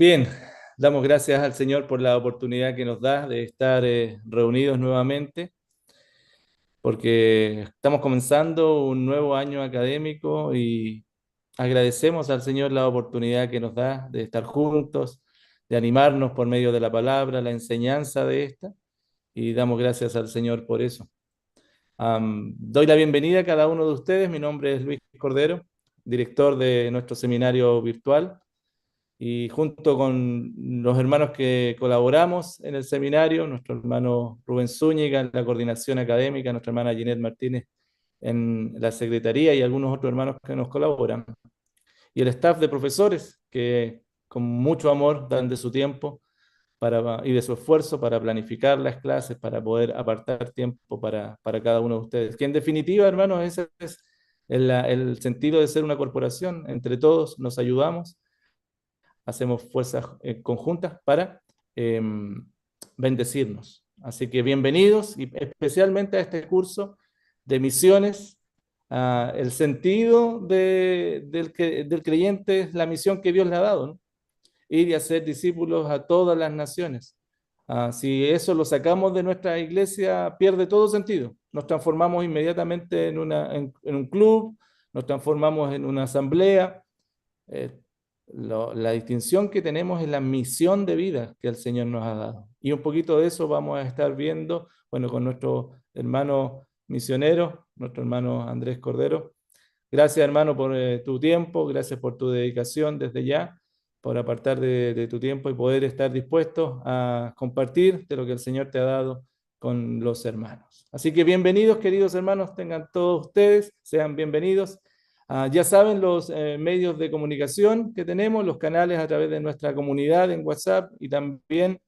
Bien, damos gracias al Señor por la oportunidad que nos da de estar reunidos nuevamente, porque estamos comenzando un nuevo año académico y agradecemos al Señor la oportunidad que nos da de estar juntos, de animarnos por medio de la palabra, la enseñanza de esta, y damos gracias al Señor por eso. Doy la bienvenida a cada uno de ustedes. Mi nombre es Luis Cordero, director de nuestro seminario virtual. Y junto con los hermanos que colaboramos en el seminario, nuestro hermano Rubén Zúñiga en la coordinación académica, nuestra hermana Ginette Martínez en la secretaría y algunos otros hermanos que nos colaboran. Y el staff de profesores que con mucho amor dan de su tiempo y de su esfuerzo para planificar las clases, para poder apartar tiempo para cada uno de ustedes. Que en definitiva, hermanos, ese es el sentido de ser una corporación. Entre todos nos ayudamos, hacemos fuerzas conjuntas para eh, bendecirnos. Así que bienvenidos y especialmente a este curso de misiones. El sentido del creyente es la misión que Dios le ha dado, ¿no? Ir y hacer discípulos a todas las naciones. Si eso lo sacamos de nuestra iglesia, pierde todo sentido. Nos transformamos inmediatamente en un club, nos transformamos en una asamblea. eh, la distinción que tenemos es la misión de vida que el Señor nos ha dado. Y un poquito de eso vamos a estar viendo, bueno, con nuestro hermano misionero, nuestro hermano Andrés Cordero. Gracias, hermano, por tu tiempo, gracias por tu dedicación desde ya, por apartar de tu tiempo y poder estar dispuesto a compartir de lo que el Señor te ha dado con los hermanos. Así que bienvenidos, queridos hermanos, tengan todos ustedes, sean bienvenidos. Ya saben los medios de comunicación que tenemos, los canales a través de nuestra comunidad en WhatsApp y también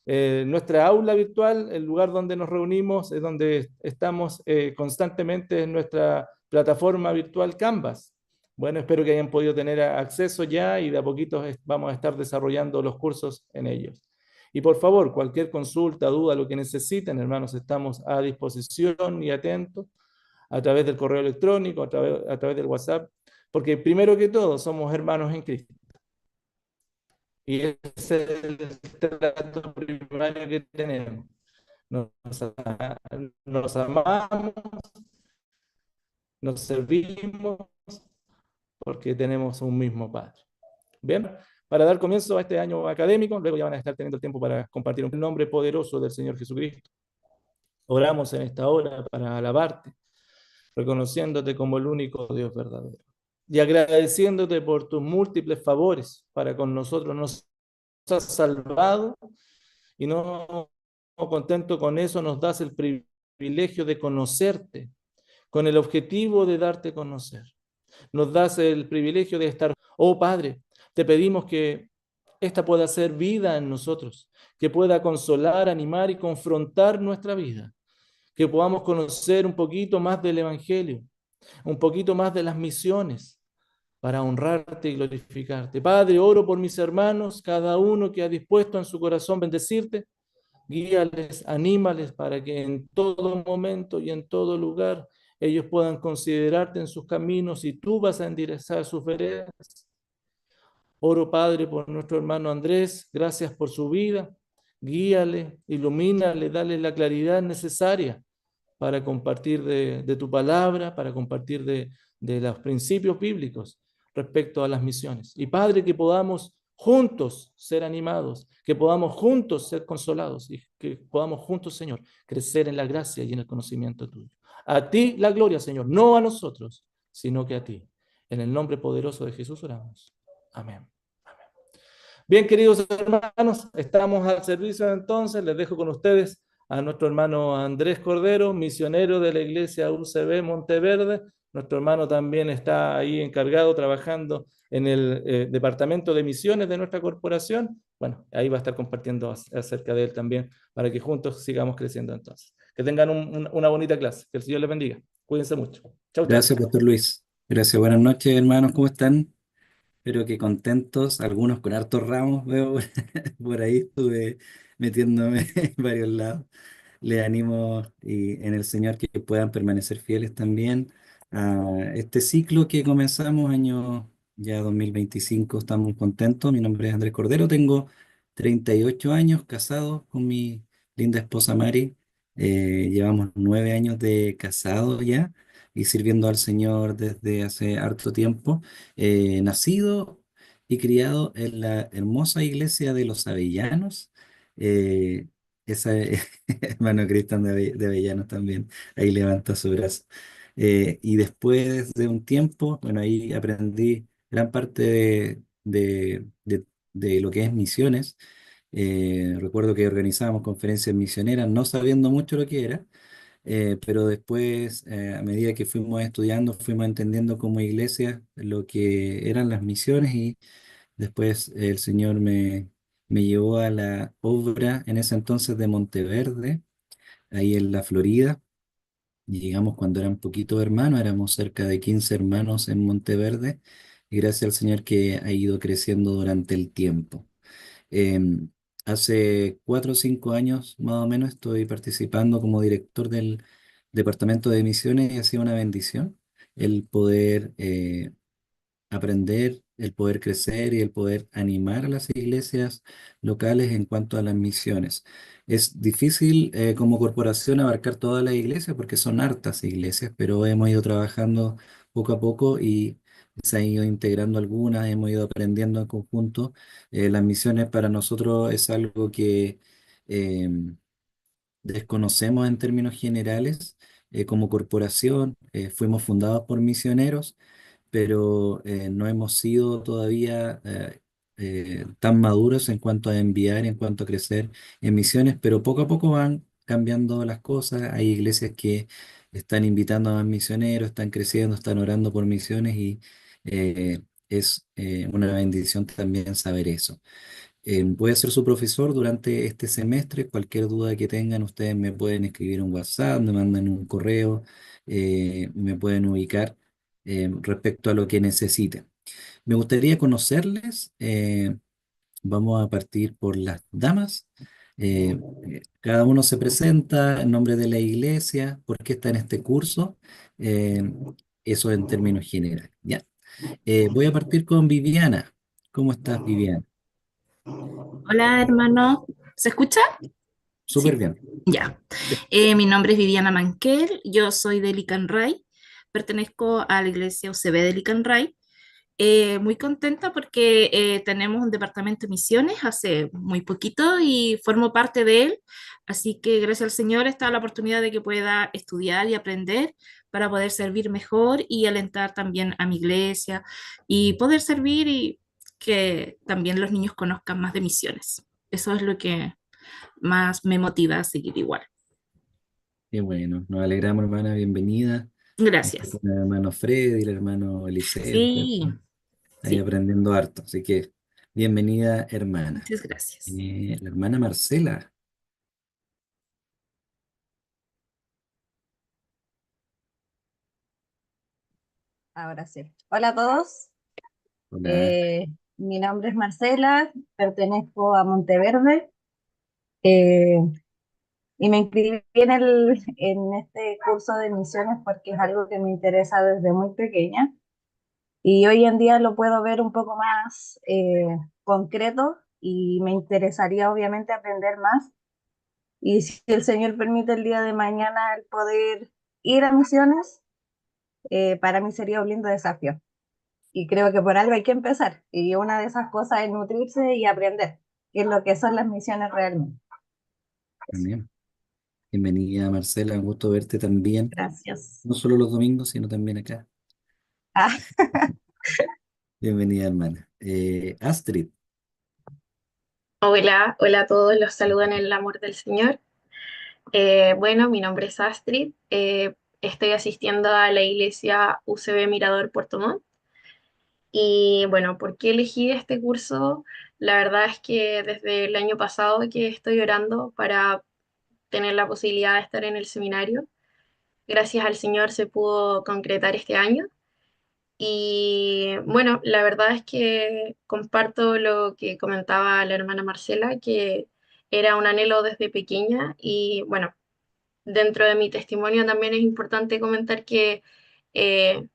nuestra aula virtual, el lugar donde nos reunimos, es donde estamos constantemente en nuestra plataforma virtual Canvas. Bueno, espero que hayan podido tener acceso ya y de a poquito vamos a estar desarrollando los cursos en ellos. Y por favor, cualquier consulta, duda, lo que necesiten, hermanos, estamos a disposición y atentos a través del correo electrónico, a través del WhatsApp, porque primero que todo somos hermanos en Cristo. Y ese es el trato primario que tenemos. Nos, nos amamos, nos servimos, porque tenemos un mismo Padre. Bien, para dar comienzo a este año académico, luego ya van a estar teniendo el tiempo para compartir un nombre poderoso del Señor Jesucristo. Oramos en esta hora para alabarte, reconociéndote como el único Dios verdadero y agradeciéndote por tus múltiples favores para con nosotros. Nos has salvado y no contento con eso, nos das el privilegio de conocerte con el objetivo de darte a conocer. Nos das el privilegio de estar, oh Padre, te pedimos que esta pueda ser vida en nosotros, que pueda consolar, animar y confrontar nuestra vida, que podamos conocer un poquito más del Evangelio, un poquito más de las misiones, para honrarte y glorificarte. Padre, oro por mis hermanos, cada uno que ha dispuesto en su corazón bendecirte, guíales, anímales para que en todo momento y en todo lugar ellos puedan considerarte en sus caminos y tú vas a enderezar sus veredas. Oro, Padre, por nuestro hermano Andrés, gracias por su vida. Guíale, ilumínale, dale la claridad necesaria para compartir de tu palabra, para compartir de los principios bíblicos respecto a las misiones. Y Padre, que podamos juntos ser animados, que podamos juntos ser consolados y que podamos juntos, Señor, crecer en la gracia y en el conocimiento tuyo. A ti la gloria, Señor, no a nosotros, sino que a ti. En el nombre poderoso de Jesús oramos. Amén. Bien, queridos hermanos, estamos al servicio entonces. Les dejo con ustedes a nuestro hermano Andrés Cordero, misionero de la iglesia UCB Monteverde. Nuestro hermano también está ahí encargado, trabajando en el departamento de misiones de nuestra corporación. Bueno, ahí va a estar compartiendo acerca de él también, para que juntos sigamos creciendo entonces. Que tengan una bonita clase. Que el Señor les bendiga. Cuídense mucho. Chau, chau. Gracias, Pastor Luis. Gracias, buenas noches, hermanos, ¿cómo están? Espero que contentos, algunos con hartos ramos, veo por ahí, estuve metiéndome en varios lados. Les animo en el Señor que puedan permanecer fieles también a este ciclo que comenzamos año ya 2025, estamos muy contentos. Mi nombre es Andrés Cordero, tengo 38 años, casado con mi linda esposa Mari. Llevamos 9 años de casado ya y sirviendo al Señor desde hace harto tiempo. Nacido y criado en la hermosa iglesia de los Avellanos. Eh, esa, hermano Cristian de Avellanos también, ahí levanta su brazo. Y después de un tiempo, bueno, ahí aprendí gran parte de lo que es misiones. Recuerdo que organizábamos conferencias misioneras, no sabiendo mucho lo que era, pero después, a medida que fuimos estudiando, fuimos entendiendo como iglesia lo que eran las misiones y después el Señor me llevó a la obra en ese entonces de Monteverde, ahí en la Florida. Llegamos cuando eran poquitos hermanos, éramos cerca de 15 hermanos en Monteverde, y gracias al Señor que ha ido creciendo durante el tiempo. Em, Hace 4 o 5 años más o menos estoy participando como director del Departamento de Misiones y ha sido una bendición el poder aprender, el poder crecer y el poder animar a las iglesias locales en cuanto a las misiones. Es difícil como corporación abarcar todas las iglesias porque son hartas iglesias, pero hemos ido trabajando poco a poco y se han ido integrando algunas, hemos ido aprendiendo en conjunto. Las misiones para nosotros es algo que desconocemos en términos generales. Como corporación, fuimos fundados por misioneros, pero no hemos sido todavía tan maduros en cuanto a enviar, en cuanto a crecer en misiones, pero poco a poco van cambiando las cosas. Hay iglesias que están invitando a más misioneros, están creciendo, están orando por misiones y es una bendición también saber eso. Voy a ser su profesor durante este semestre. Cualquier duda que tengan, ustedes me pueden escribir un WhatsApp, me mandan un correo, me pueden ubicar respecto a lo que necesiten. Me gustaría conocerles. Vamos a partir por las damas. Cada uno se presenta en nombre de la iglesia, por qué está en este curso. eh, Eso en términos generales. ¿Ya? Voy a partir con Viviana. ¿Cómo estás, Viviana? Hola, hermano. ¿Se escucha? Súper Sí. bien. Ya. Mi nombre es Viviana Manquel, yo soy de Licanray, pertenezco a la iglesia UCB de Licanray. Muy contenta porque tenemos un departamento de misiones hace muy poquito y formo parte de él, así que gracias al Señor está la oportunidad de que pueda estudiar y aprender para poder servir mejor y alentar también a mi iglesia y poder servir y que también los niños conozcan más de misiones. Eso es lo que más me motiva a seguir igual. Qué bueno, nos alegramos, hermana, bienvenida. Está Gracias. con el hermano Freddy, el hermano Eliseo, ¿cierto? Sí, Ahí sí, aprendiendo harto. Así que, bienvenida, hermana. muchas gracias. La hermana Marcela. Ahora sí. Hola a todos. Hola. Eh, Mi nombre es Marcela, pertenezco a Monteverde eh, y me inscribí en este curso de misiones porque es algo que me interesa desde muy pequeña y hoy en día lo puedo ver un poco más concreto y me interesaría obviamente aprender más y si el Señor permite el día de mañana el poder ir a misiones, para mí sería un lindo desafío. Y creo que por algo hay que empezar. Y una de esas cosas es nutrirse y aprender, que es lo que son las misiones realmente. También. Bienvenida, Marcela. Un gusto verte también. Gracias. No solo los domingos, sino también acá. Ah, Bienvenida, hermana. Astrid. Hola, hola a todos, los saludan en el amor del Señor. Bueno, mi nombre es Astrid, estoy asistiendo a la iglesia UCB Mirador Puerto Montt y bueno, ¿por qué elegí este curso? La verdad es que desde el año pasado que estoy orando para tener la posibilidad de estar en el seminario. Gracias al Señor se pudo concretar este año. Y bueno, la verdad es que comparto lo que comentaba la hermana Marcela, que era un anhelo desde pequeña y bueno, dentro de mi testimonio también es importante comentar que eh,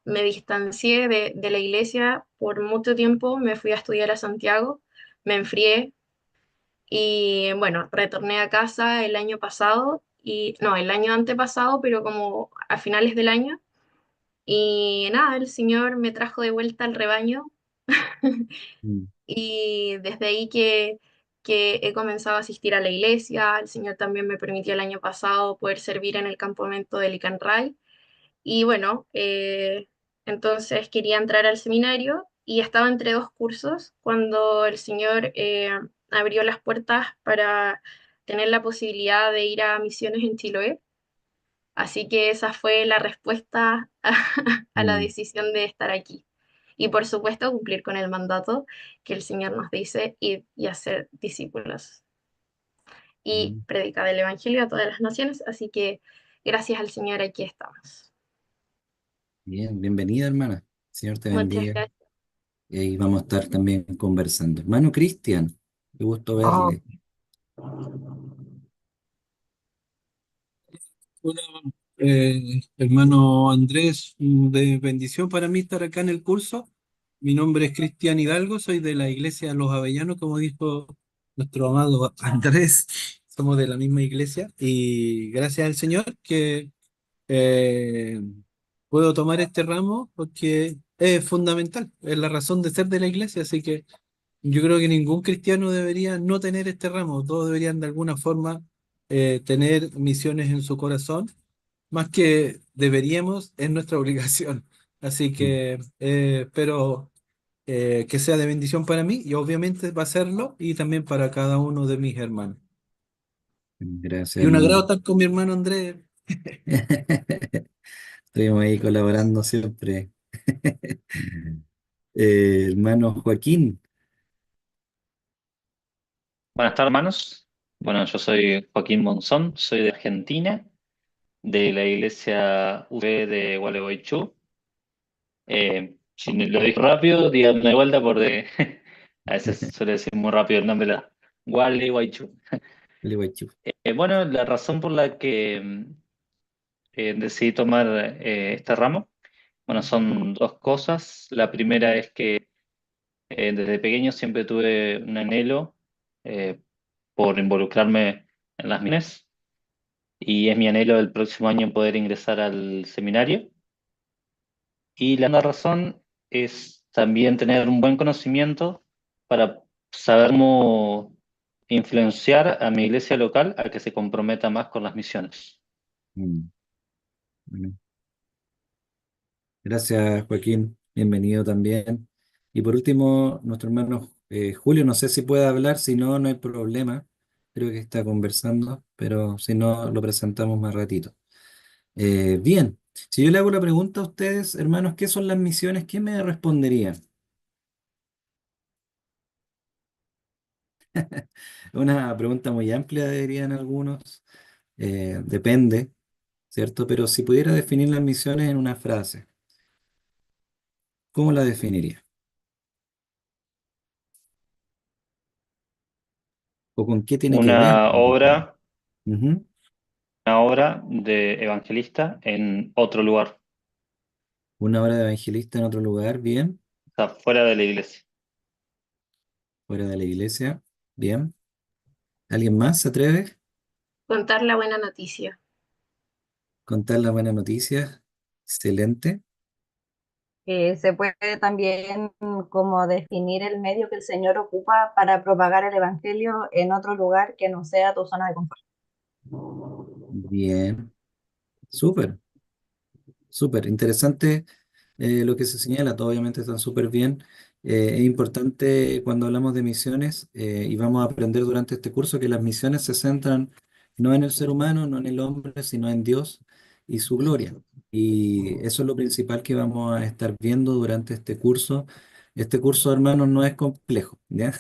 me distancié de la iglesia por mucho tiempo, me fui a estudiar a Santiago, me enfrié y bueno, retorné a casa el año pasado, y no, el año antepasado, pero como a finales del año. Y nada, el Señor me trajo de vuelta al rebaño Mm, y desde ahí que he comenzado a asistir a la iglesia. El Señor también me permitió el año pasado poder servir en el campamento de Licanray. Y bueno, entonces quería entrar al seminario y estaba entre dos cursos cuando el Señor abrió las puertas para tener la posibilidad de ir a misiones en Chiloé. Así que esa fue la respuesta a la mm, decisión de estar aquí. Y por supuesto cumplir con el mandato que el Señor nos dice, ir y hacer discípulos y mm. predicar el Evangelio a todas las naciones. Así que gracias al Señor aquí estamos. Bien, bienvenida, hermana. Señor te Muchas bendiga. gracias. Y ahí vamos a estar también conversando. Hermano Cristian, qué gusto Ah, verle. hola, hermano Andrés, de bendición para mí estar acá en el curso. Mi nombre es Cristian Hidalgo, soy de la iglesia Los Avellanos, como dijo nuestro amado Andrés. Somos de la misma iglesia y gracias al Señor que eh, puedo tomar este ramo porque es fundamental, es la razón de ser de la iglesia, así que yo creo que ningún cristiano debería no tener este ramo, todos deberían de alguna forma tener misiones en su corazón, más que deberíamos, es nuestra obligación. Así Mm, que espero que sea de bendición para mí y obviamente va a serlo y también para cada uno de mis hermanos. Gracias, Y un agrado hermano. estar con mi hermano Andrés. Estuvimos ahí colaborando siempre. Hermano Joaquín, Buenas tardes, hermanos. Bueno, yo soy Joaquín Monzón, soy de Argentina, de la iglesia UV de Gualeguaychú. Si lo digo rápido, díganme de vuelta porque a veces suele decir muy rápido el nombre de la Gualeguaychú. Gualeguaychú. Bueno, la razón por la que decidí tomar este ramo, bueno, son dos cosas. La primera es que desde pequeño siempre tuve un anhelo eh, por involucrarme en las misiones. Y es mi anhelo el próximo año poder ingresar al seminario. Y la segunda razón es también tener un buen conocimiento para saber cómo influenciar a mi iglesia local a que se comprometa más con las misiones. Mm, bueno, gracias, Joaquín. Bienvenido también. Y por último, nuestro hermano Julio, no sé si puede hablar, si no, no hay problema. Creo que está conversando, pero si no, lo presentamos más ratito. Bien, si yo le hago la pregunta a ustedes, hermanos, ¿qué son las misiones? ¿Qué me responderían? Una pregunta muy amplia, dirían algunos. Depende, ¿cierto? Pero si pudiera definir las misiones en una frase, ¿cómo la definiría? ¿O con qué tiene que ver? Una obra, Ujú. una obra de evangelista en otro lugar, Una hora de evangelista en otro lugar, bien. o sea, fuera de la iglesia. Fuera de la iglesia, bien. ¿Alguien más se atreve? Contar la buena noticia. Contar la buena noticia. Excelente. Se puede también como definir el medio que el Señor ocupa para propagar el Evangelio en otro lugar que no sea tu zona de confort. Bien. Súper. Súper interesante lo que se señala, todo obviamente están súper bien. Es importante cuando hablamos de misiones y vamos a aprender durante este curso que las misiones se centran no en el ser humano, no en el hombre, sino en Dios y su gloria. Y eso es lo principal que vamos a estar viendo durante este curso. Este curso, hermanos, no es complejo, ¿ya?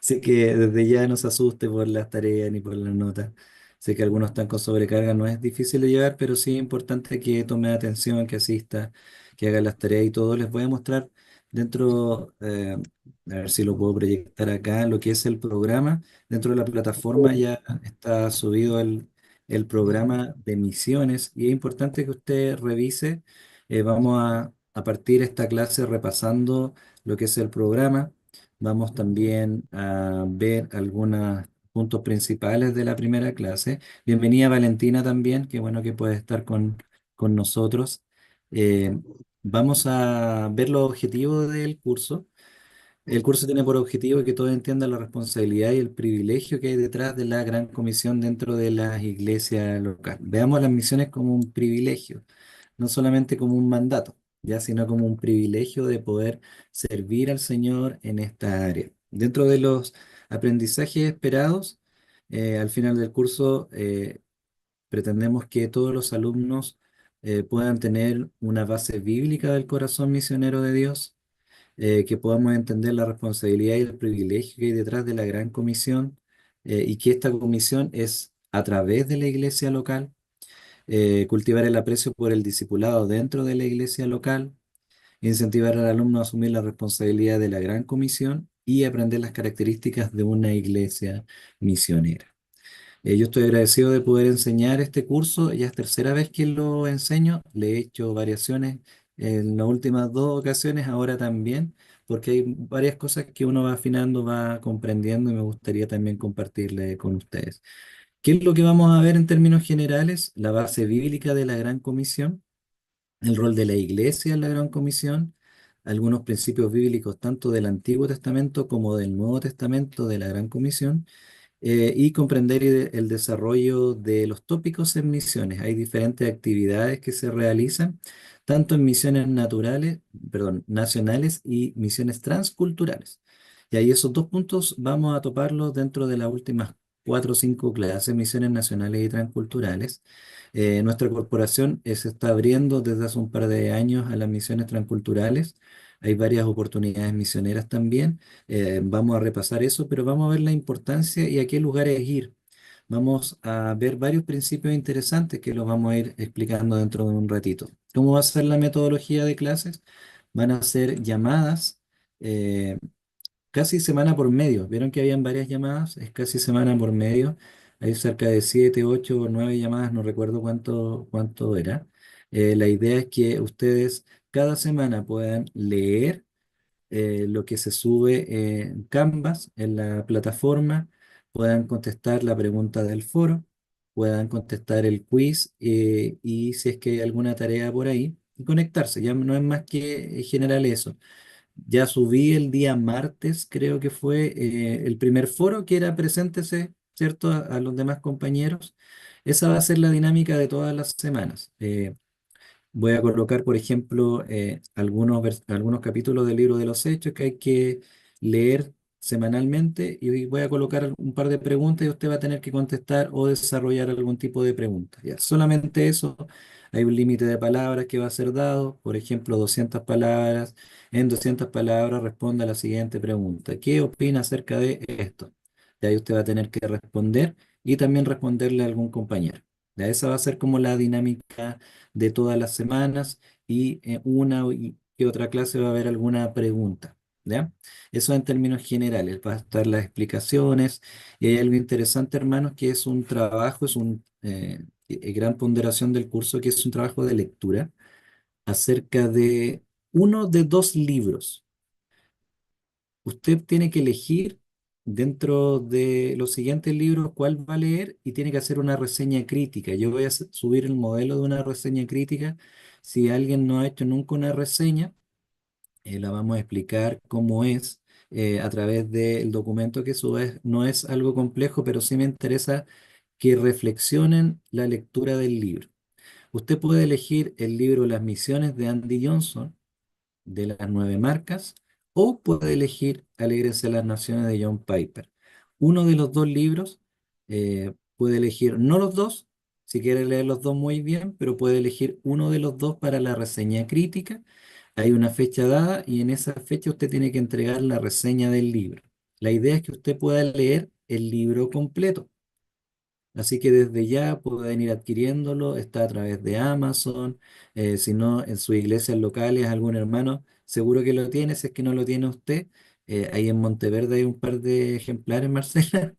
Así que desde ya no se asuste por las tareas ni por las notas. Sé que algunos están con sobrecarga, no es difícil de llevar, pero sí es importante que tome atención, que asista, que haga las tareas y todo. Les voy a mostrar dentro, a ver si lo puedo proyectar acá, lo que es el programa. Dentro de la plataforma ya está subido el programa de misiones y es importante que usted revise. Vamos a a partir de esta clase repasando lo que es el programa. Vamos también a ver algunos puntos principales de la primera clase. Bienvenida Valentina también, qué bueno que puedes estar con nosotros. Eh, Vamos a ver los objetivos del curso. El curso tiene por objetivo que todos entiendan la responsabilidad y el privilegio que hay detrás de la gran comisión dentro de las iglesias locales. Veamos las misiones como un privilegio, no solamente como un mandato, ya, sino como un privilegio de poder servir al Señor en esta área. Dentro de los aprendizajes esperados, al final del curso, pretendemos que todos los alumnos puedan tener una base bíblica del corazón misionero de Dios, que podamos entender la responsabilidad y el privilegio que hay detrás de la gran comisión, y que esta comisión es a través de la iglesia local, cultivar el aprecio por el discipulado dentro de la iglesia local, incentivar al alumno a asumir la responsabilidad de la gran comisión y aprender las características de una iglesia misionera. Yo estoy agradecido de poder enseñar este curso, ya es tercera vez que lo enseño, le he hecho variaciones en las últimas dos ocasiones, ahora también, porque hay varias cosas que uno va afinando, va comprendiendo y me gustaría también compartirle con ustedes. ¿Qué es lo que vamos a ver en términos generales? La base bíblica de la Gran Comisión, el rol de la iglesia en la Gran Comisión, algunos principios bíblicos tanto del Antiguo Testamento como del Nuevo Testamento de la Gran Comisión, y comprender el desarrollo de los tópicos en misiones. Hay diferentes actividades que se realizan, tanto en misiones naturales, perdón, nacionales y misiones transculturales. Y ahí esos dos puntos vamos a toparlos dentro de las últimas 4 o 5 clases, misiones nacionales y transculturales. Nuestra corporación se está abriendo desde hace un par de años a las misiones transculturales. Hay varias oportunidades misioneras también. Vamos a repasar eso, pero vamos a ver la importancia y a qué lugares ir. Vamos a ver varios principios interesantes que los vamos a ir explicando dentro de un ratito. ¿Cómo va a ser la metodología de clases? Van a ser llamadas, eh, casi semana por medio. Vieron que habían varias llamadas, es casi semana por medio. Hay cerca de 7, 8 o 9 llamadas, no recuerdo cuánto era. La idea es que ustedes cada semana puedan leer lo que se sube en Canvas, en la plataforma, puedan contestar la pregunta del foro, puedan contestar el quiz, y si es que hay alguna tarea por ahí, y conectarse. Ya no es más que general eso. Ya subí el día martes, creo que fue el primer foro, que era preséntese, ¿cierto?, a los demás compañeros. Esa va a ser la dinámica de todas las semanas. Voy a colocar, por ejemplo, algunos capítulos del libro de los Hechos que hay que leer semanalmente, y voy a colocar un par de preguntas y usted va a tener que contestar o desarrollar algún tipo de pregunta. Ya, solamente eso. Hay un límite de palabras que va a ser dado, por ejemplo, 200 palabras. En 200 palabras responda a la siguiente pregunta. ¿Qué opina acerca de esto? Y ahí usted va a tener que responder y también responderle a algún compañero. Ya, esa va a ser como la dinámica de todas las semanas, y una y otra clase va a haber alguna pregunta, ¿ya? Eso en términos generales, va a estar las explicaciones, y hay algo interesante, hermanos, que es un trabajo, es un gran ponderación del curso, que es un trabajo de lectura acerca de uno de 2 libros. Usted tiene que elegir dentro de los siguientes libros cuál va a leer y tiene que hacer una reseña crítica. Yo voy a subir el modelo de una reseña crítica. Si alguien no ha hecho nunca una reseña, la vamos a explicar cómo es, a través del documento que sube. No es algo complejo, pero sí me interesa que reflexionen la lectura del libro. Usted puede elegir el libro Las misiones de Andy Johnson, de las 9 marcas, o puede elegir Alégrese las Naciones de John Piper. Uno de los 2 libros, puede elegir, no los dos, si quiere leer los dos muy bien, pero puede elegir uno de los dos para la reseña crítica. Hay una fecha dada y en esa fecha usted tiene que entregar la reseña del libro. La idea es que usted pueda leer el libro completo. Así que desde ya pueden ir adquiriéndolo, está a través de Amazon. Si no, en sus iglesias locales, algún hermano seguro que lo tiene. Si es que no lo tiene usted, ahí en Monteverde hay un par de ejemplares, Marcela.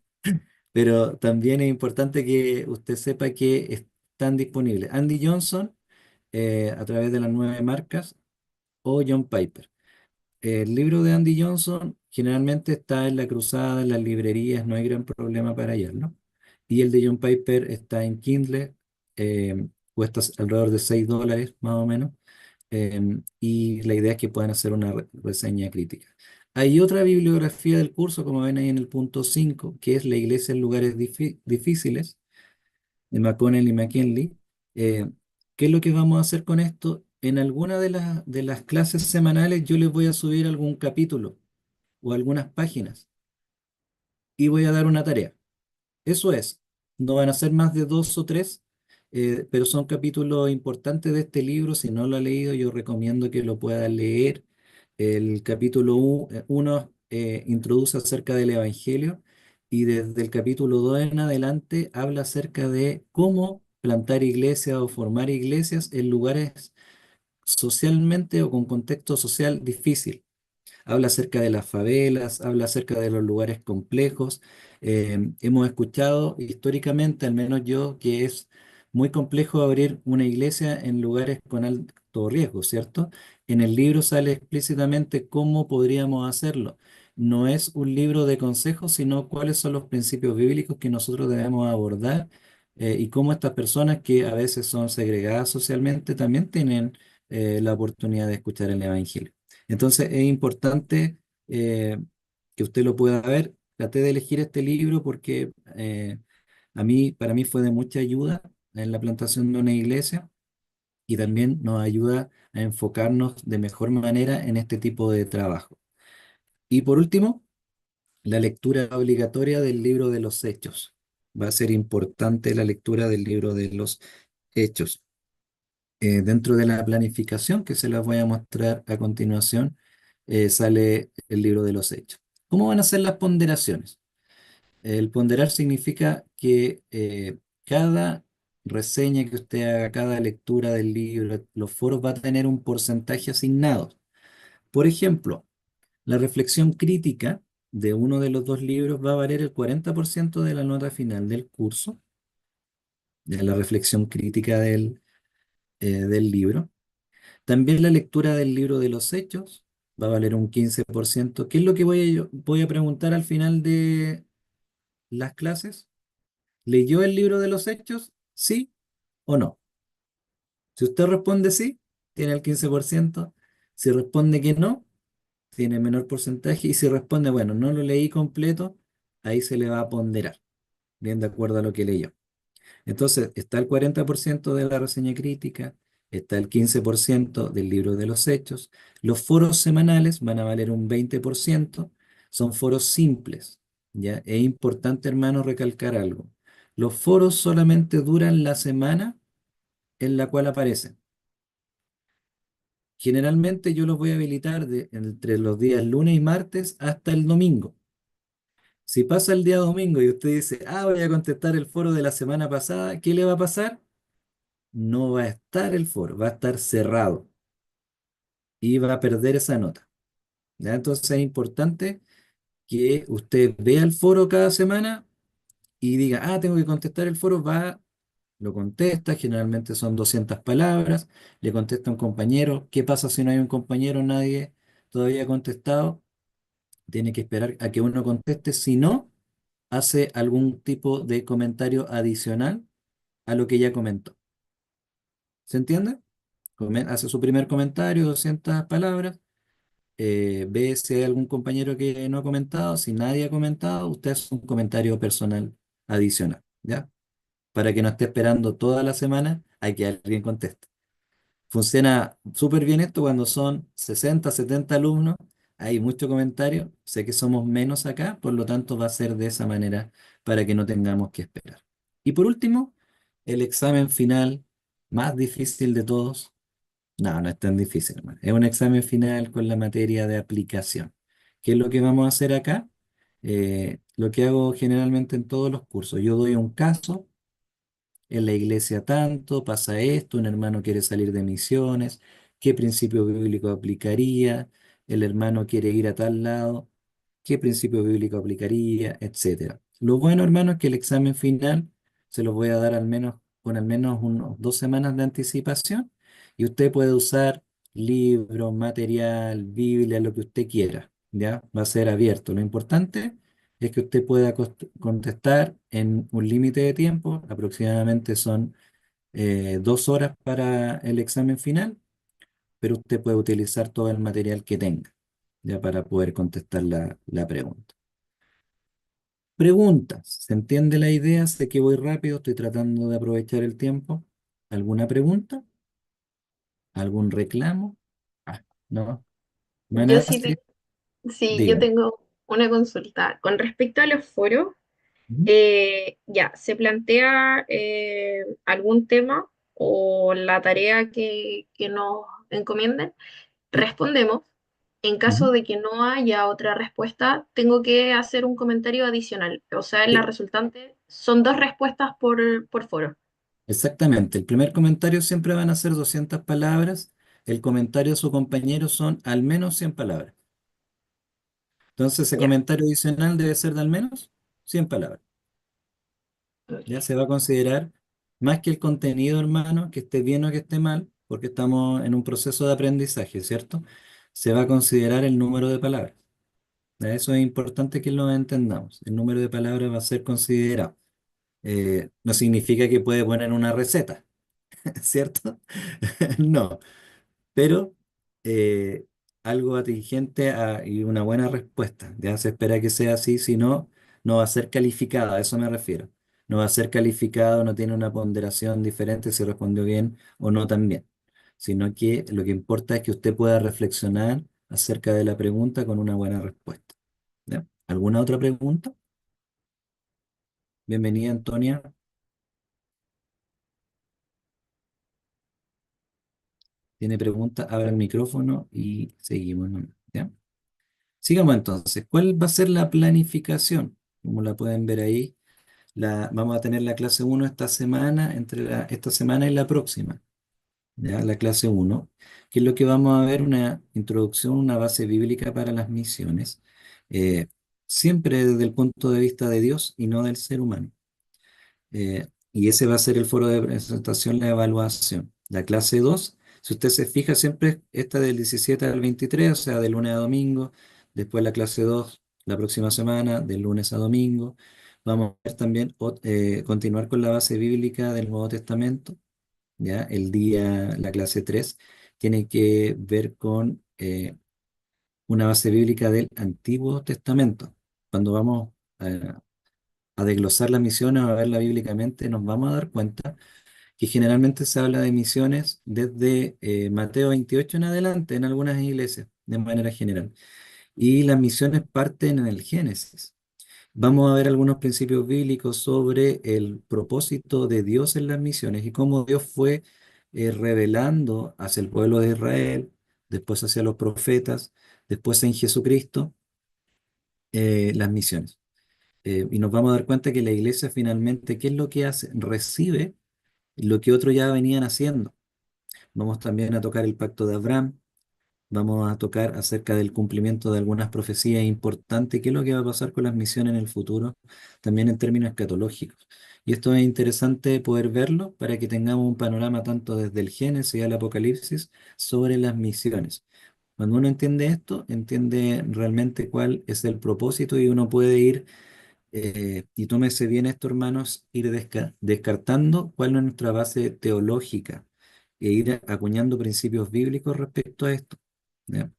Pero también es importante que usted sepa que están disponibles. Andy Johnson, a través de las 9 marcas, o John Piper. El libro de Andy Johnson generalmente está en la cruzada, en las librerías, no hay gran problema para hallarlo. Y el de John Piper está en Kindle, cuesta alrededor de $6 más o menos. Y la idea es que puedan hacer una reseña crítica. Hay otra bibliografía del curso, como ven ahí en el punto 5, que es La Iglesia en lugares difíciles, de McConnell y McKinley. Eh, ¿Qué es lo que vamos a hacer con esto? En alguna de las clases semanales yo les voy a subir algún capítulo o algunas páginas y voy a dar una tarea. Eso es, no van a ser más de dos o tres, pero son capítulos importantes de este libro. Si no lo ha leído, yo recomiendo que lo pueda leer. El capítulo 1 introduce acerca del Evangelio y desde el capítulo 2 en adelante habla acerca de cómo plantar iglesias o formar iglesias en lugares socialmente o con contexto social difícil. Habla acerca de las favelas, habla acerca de los lugares complejos. Hemos escuchado históricamente, al menos yo, que es muy complejo abrir una iglesia en lugares con alto riesgo, ¿cierto? En el libro sale explícitamente cómo podríamos hacerlo. No es un libro de consejos, sino cuáles son los principios bíblicos que nosotros debemos abordar, y cómo estas personas que a veces son segregadas socialmente también tienen la oportunidad de escuchar el Evangelio. Entonces es importante que usted lo pueda ver. Traté de elegir este libro porque para mí fue de mucha ayuda en la plantación de una iglesia y también nos ayuda a enfocarnos de mejor manera en este tipo de trabajo. Y por último, la lectura obligatoria del libro de los Hechos. Va a ser importante la lectura del libro de los Hechos. Dentro de la planificación que se las voy a mostrar a continuación, sale el libro de los hechos. ¿Cómo van a ser las ponderaciones? El ponderar significa que cada reseña que usted haga, cada lectura del libro, los foros va a tener un porcentaje asignado. Por ejemplo, la reflexión crítica de uno de los dos libros va a valer el 40% de la nota final del curso, de la reflexión crítica del libro. También la lectura del libro de los hechos va a valer un 15%. ¿Qué es lo que voy a preguntar al final de las clases? ¿Leyó el libro de los hechos? ¿Sí o no? Si usted responde sí, tiene el 15%. Si responde que no, tiene menor porcentaje. Y si responde, bueno, no lo leí completo, ahí se le va a ponderar, bien de acuerdo a lo que leyó. Entonces, está el 40% de la reseña crítica, está el 15% del libro de los hechos. Los foros semanales van a valer un 20%, son foros simples, ¿ya? Es importante, hermano, recalcar algo. Los foros solamente duran la semana en la cual aparecen. Generalmente yo los voy a habilitar entre los días lunes y martes hasta el domingo. Si pasa el día domingo y usted dice, voy a contestar el foro de la semana pasada, ¿qué le va a pasar? No va a estar el foro, va a estar cerrado y va a perder esa nota, ¿ya? Entonces es importante que usted vea el foro cada semana y diga, tengo que contestar el foro, lo contesta, generalmente son 200 palabras, le contesta un compañero. ¿Qué pasa si no hay un compañero? Nadie todavía ha contestado, tiene que esperar a que uno conteste, si no, hace algún tipo de comentario adicional a lo que ya comentó. ¿Se entiende? Hace su primer comentario, 200 palabras, ve si hay algún compañero que no ha comentado. Si nadie ha comentado, usted hace un comentario personal adicional, ¿ya? Para que no esté esperando toda la semana a que alguien conteste. Funciona súper bien esto cuando son 60, 70 alumnos, hay mucho comentario, sé que somos menos acá, por lo tanto va a ser de esa manera para que no tengamos que esperar. Y por último, el examen final más difícil de todos. No, no es tan difícil, hermano. Es un examen final con la materia de aplicación. ¿Qué es lo que vamos a hacer acá? Lo que hago generalmente en todos los cursos. Yo doy un caso, en la iglesia tanto, pasa esto, un hermano quiere salir de misiones, ¿qué principio bíblico aplicaría? El hermano quiere ir a tal lado, ¿qué principio bíblico aplicaría? Etcétera. Lo bueno, hermano, es que el examen final se los voy a dar con al menos unos 2 semanas de anticipación y usted puede usar libros, material, Biblia, lo que usted quiera, ¿ya? Va a ser abierto. Lo importante es que usted pueda contestar en un límite de tiempo, aproximadamente son 2 horas para el examen final, pero usted puede utilizar todo el material que tenga, ya para poder contestar la pregunta. Preguntas. ¿Se entiende la idea? Sé que voy rápido, estoy tratando de aprovechar el tiempo. ¿Alguna pregunta? ¿Algún reclamo? Ah, no. Yo Hermana sí, Astrid, sí, yo dígame. tengo una consulta. Con respecto a los foros, Ujú, ya, ¿se plantea algún tema o la tarea que nos encomienden? sí, Respondemos. En caso ujú, de que no haya otra respuesta, tengo que hacer un comentario adicional. O sea, en la sí, resultante son dos respuestas por foro. exactamente. El primer comentario siempre van a ser 200 palabras. El comentario de su compañero son al menos 100 palabras. Entonces, ese Ya, comentario adicional debe ser de al menos 100 palabras. Ya ok. se va a considerar más que el contenido, hermano, que esté bien o que esté mal, porque estamos en un proceso de aprendizaje, ¿cierto? Se va a considerar el número de palabras. Ya, eso es importante que lo entendamos. El número de palabras va a ser considerado. No significa que puede poner una receta, ¿cierto? No, pero eh, algo atingente y una buena respuesta. Ya se espera que sea así, si no, no va a ser calificado, a eso me refiero. No va a ser calificado, no tiene una ponderación diferente si respondió bien o no también, sino que lo que importa es que usted pueda reflexionar acerca de la pregunta con una buena respuesta. ¿Ya? ¿Alguna otra pregunta? Bienvenida, Antonia. Tiene pregunta, abra el micrófono y seguimos, ¿no? ¿Ya? Sigamos entonces. ¿Cuál va a ser la planificación? Como la pueden ver ahí, vamos a tener la clase uno esta semana, entre esta semana y la próxima. ¿Ya? La clase uno, que es lo que vamos a ver, una introducción, una base bíblica para las misiones, eh, siempre desde el punto de vista de Dios y no del ser humano. Y ese va a ser el foro de presentación, la evaluación. La clase 2, si usted se fija, siempre esta del 17 al 23, o sea, de lunes a domingo. Después la clase 2 la próxima semana, de lunes a domingo. Vamos a ver también, continuar con la base bíblica del Nuevo Testamento. ¿Ya? La clase 3 tiene que ver con una base bíblica del Antiguo Testamento. Cuando vamos a desglosar las misiones, a verla bíblicamente, nos vamos a dar cuenta que generalmente se habla de misiones desde Mateo 28 en adelante en algunas iglesias, de manera general. Y las misiones parten en el Génesis. Vamos a ver algunos principios bíblicos sobre el propósito de Dios en las misiones y cómo Dios fue revelando hacia el pueblo de Israel, después hacia los profetas, después en Jesucristo, las misiones. Y nos vamos a dar cuenta que la iglesia finalmente, ¿qué es lo que hace? Recibe lo que otros ya venían haciendo. Vamos también a tocar el pacto de Abraham, vamos a tocar acerca del cumplimiento de algunas profecías importantes, qué es lo que va a pasar con las misiones en el futuro, también en términos escatológicos. Y esto es interesante poder verlo para que tengamos un panorama tanto desde el Génesis al Apocalipsis sobre las misiones. Cuando uno entiende esto, entiende realmente cuál es el propósito y uno puede ir y tómese bien esto, hermanos, ir descartando cuál es nuestra base teológica e ir acuñando principios bíblicos respecto a esto. ¿Ya?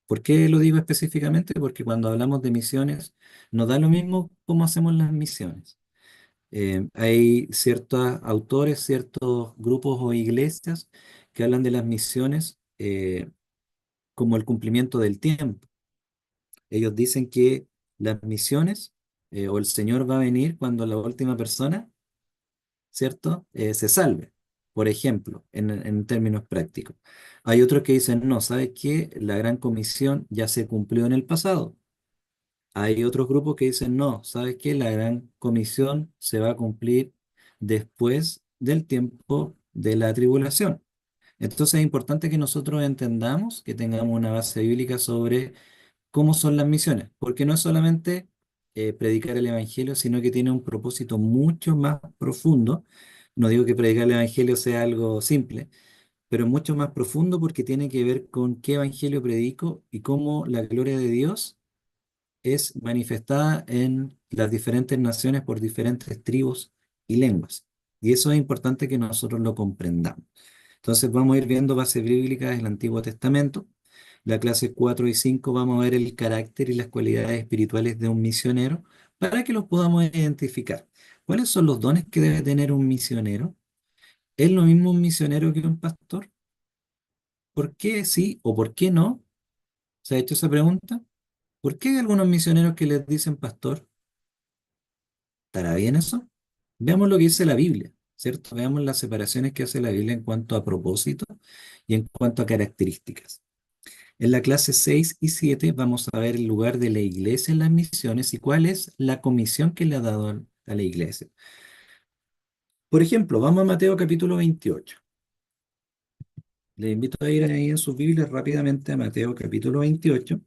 ¿Por qué lo digo específicamente? Porque cuando hablamos de misiones, nos da lo mismo cómo hacemos las misiones. Hay ciertos autores, ciertos grupos o iglesias que hablan de las misiones como el cumplimiento del tiempo. Ellos dicen que las misiones o el Señor va a venir cuando la última persona, ¿cierto? Se salve, por ejemplo, en términos prácticos. Hay otros que dicen, no, ¿sabes qué? La gran comisión ya se cumplió en el pasado. Hay otros grupos que dicen, no, ¿sabes qué? La gran comisión se va a cumplir después del tiempo de la tribulación. Entonces es importante que nosotros entendamos, que tengamos una base bíblica sobre cómo son las misiones, porque no es solamente predicar el Evangelio, sino que tiene un propósito mucho más profundo. No digo que predicar el Evangelio sea algo simple, pero es mucho más profundo porque tiene que ver con qué evangelio predico y cómo la gloria de Dios es manifestada en las diferentes naciones por diferentes tribus y lenguas. Y eso es importante que nosotros lo comprendamos. Entonces vamos a ir viendo bases bíblicas del Antiguo Testamento. La clase 4 y 5 vamos a ver el carácter y las cualidades espirituales de un misionero para que los podamos identificar. ¿Cuáles son los dones que debe tener un misionero? ¿Es lo mismo un misionero que un pastor? ¿Por qué sí o por qué no? ¿Se ha hecho esa pregunta? ¿Por qué hay algunos misioneros que les dicen pastor? ¿Estará bien eso? Veamos lo que dice la Biblia, ¿cierto? Veamos las separaciones que hace la Biblia en cuanto a propósito y en cuanto a características. En la clase 6 y 7 vamos a ver el lugar de la iglesia en las misiones y cuál es la comisión que le ha dado a la iglesia. Por ejemplo, vamos a Mateo capítulo 28. Les invito a ir ahí en sus Biblias rápidamente a Mateo capítulo 28.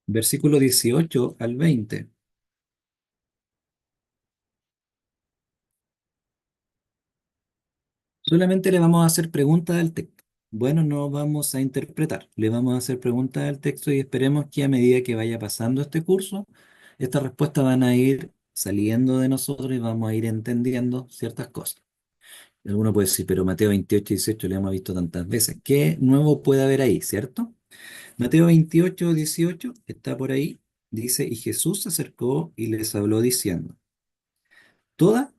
Versículo 18 al 20. Solamente le vamos a hacer preguntas al texto. Bueno, no vamos a interpretar, le vamos a hacer preguntas al texto y esperemos que a medida que vaya pasando este curso, estas respuestas van a ir saliendo de nosotros y vamos a ir entendiendo ciertas cosas. Alguno puede decir, pero Mateo 28 y 18 lo hemos visto tantas veces. ¿Qué nuevo puede haber ahí, cierto? Mateo 28, 18 está por ahí. Dice, y Jesús se acercó y les habló diciendo, toda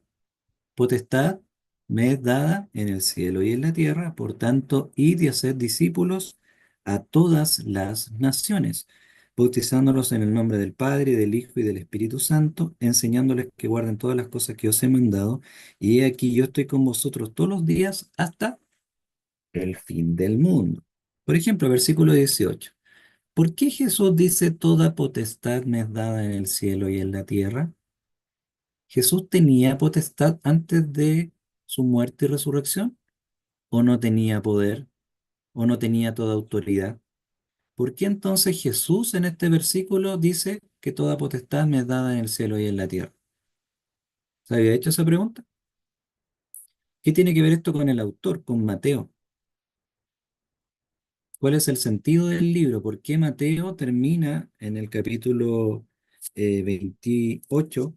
potestad me es dada en el cielo y en la tierra, por tanto, id y haced discípulos a todas las naciones, bautizándolos en el nombre del Padre, del Hijo y del Espíritu Santo, enseñándoles que guarden todas las cosas que os he mandado, y he aquí yo estoy con vosotros todos los días hasta el fin del mundo. Por ejemplo, versículo 18. ¿Por qué Jesús dice toda potestad me es dada en el cielo y en la tierra? ¿Jesús tenía potestad antes de su muerte y resurrección? ¿O no tenía poder? ¿O no tenía toda autoridad? ¿Por qué entonces Jesús en este versículo dice que toda potestad me es dada en el cielo y en la tierra? ¿Se había hecho esa pregunta? ¿Qué tiene que ver esto con el autor, con Mateo? ¿Cuál es el sentido del libro? ¿Por qué Mateo termina en el capítulo 28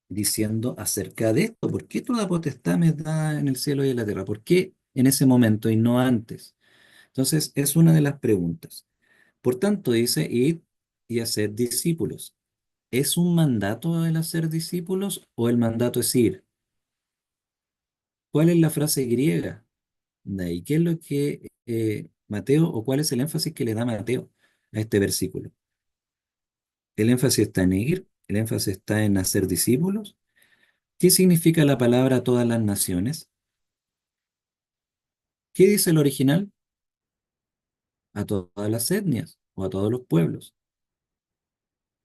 diciendo acerca de esto? ¿Por qué toda potestad me da en el cielo y en la tierra? ¿Por qué en ese momento y no antes? Entonces, es una de las preguntas. Por tanto, dice, id y hacer discípulos. ¿Es un mandato el hacer discípulos o el mandato es ir? ¿Cuál es la frase griega? De ahí, ¿qué es lo que Mateo, o cuál es el énfasis que le da Mateo a este versículo? ¿El énfasis está en ir? ¿El énfasis está en hacer discípulos? ¿Qué significa la palabra todas las naciones? ¿Qué dice el original? A todas las etnias o a todos los pueblos.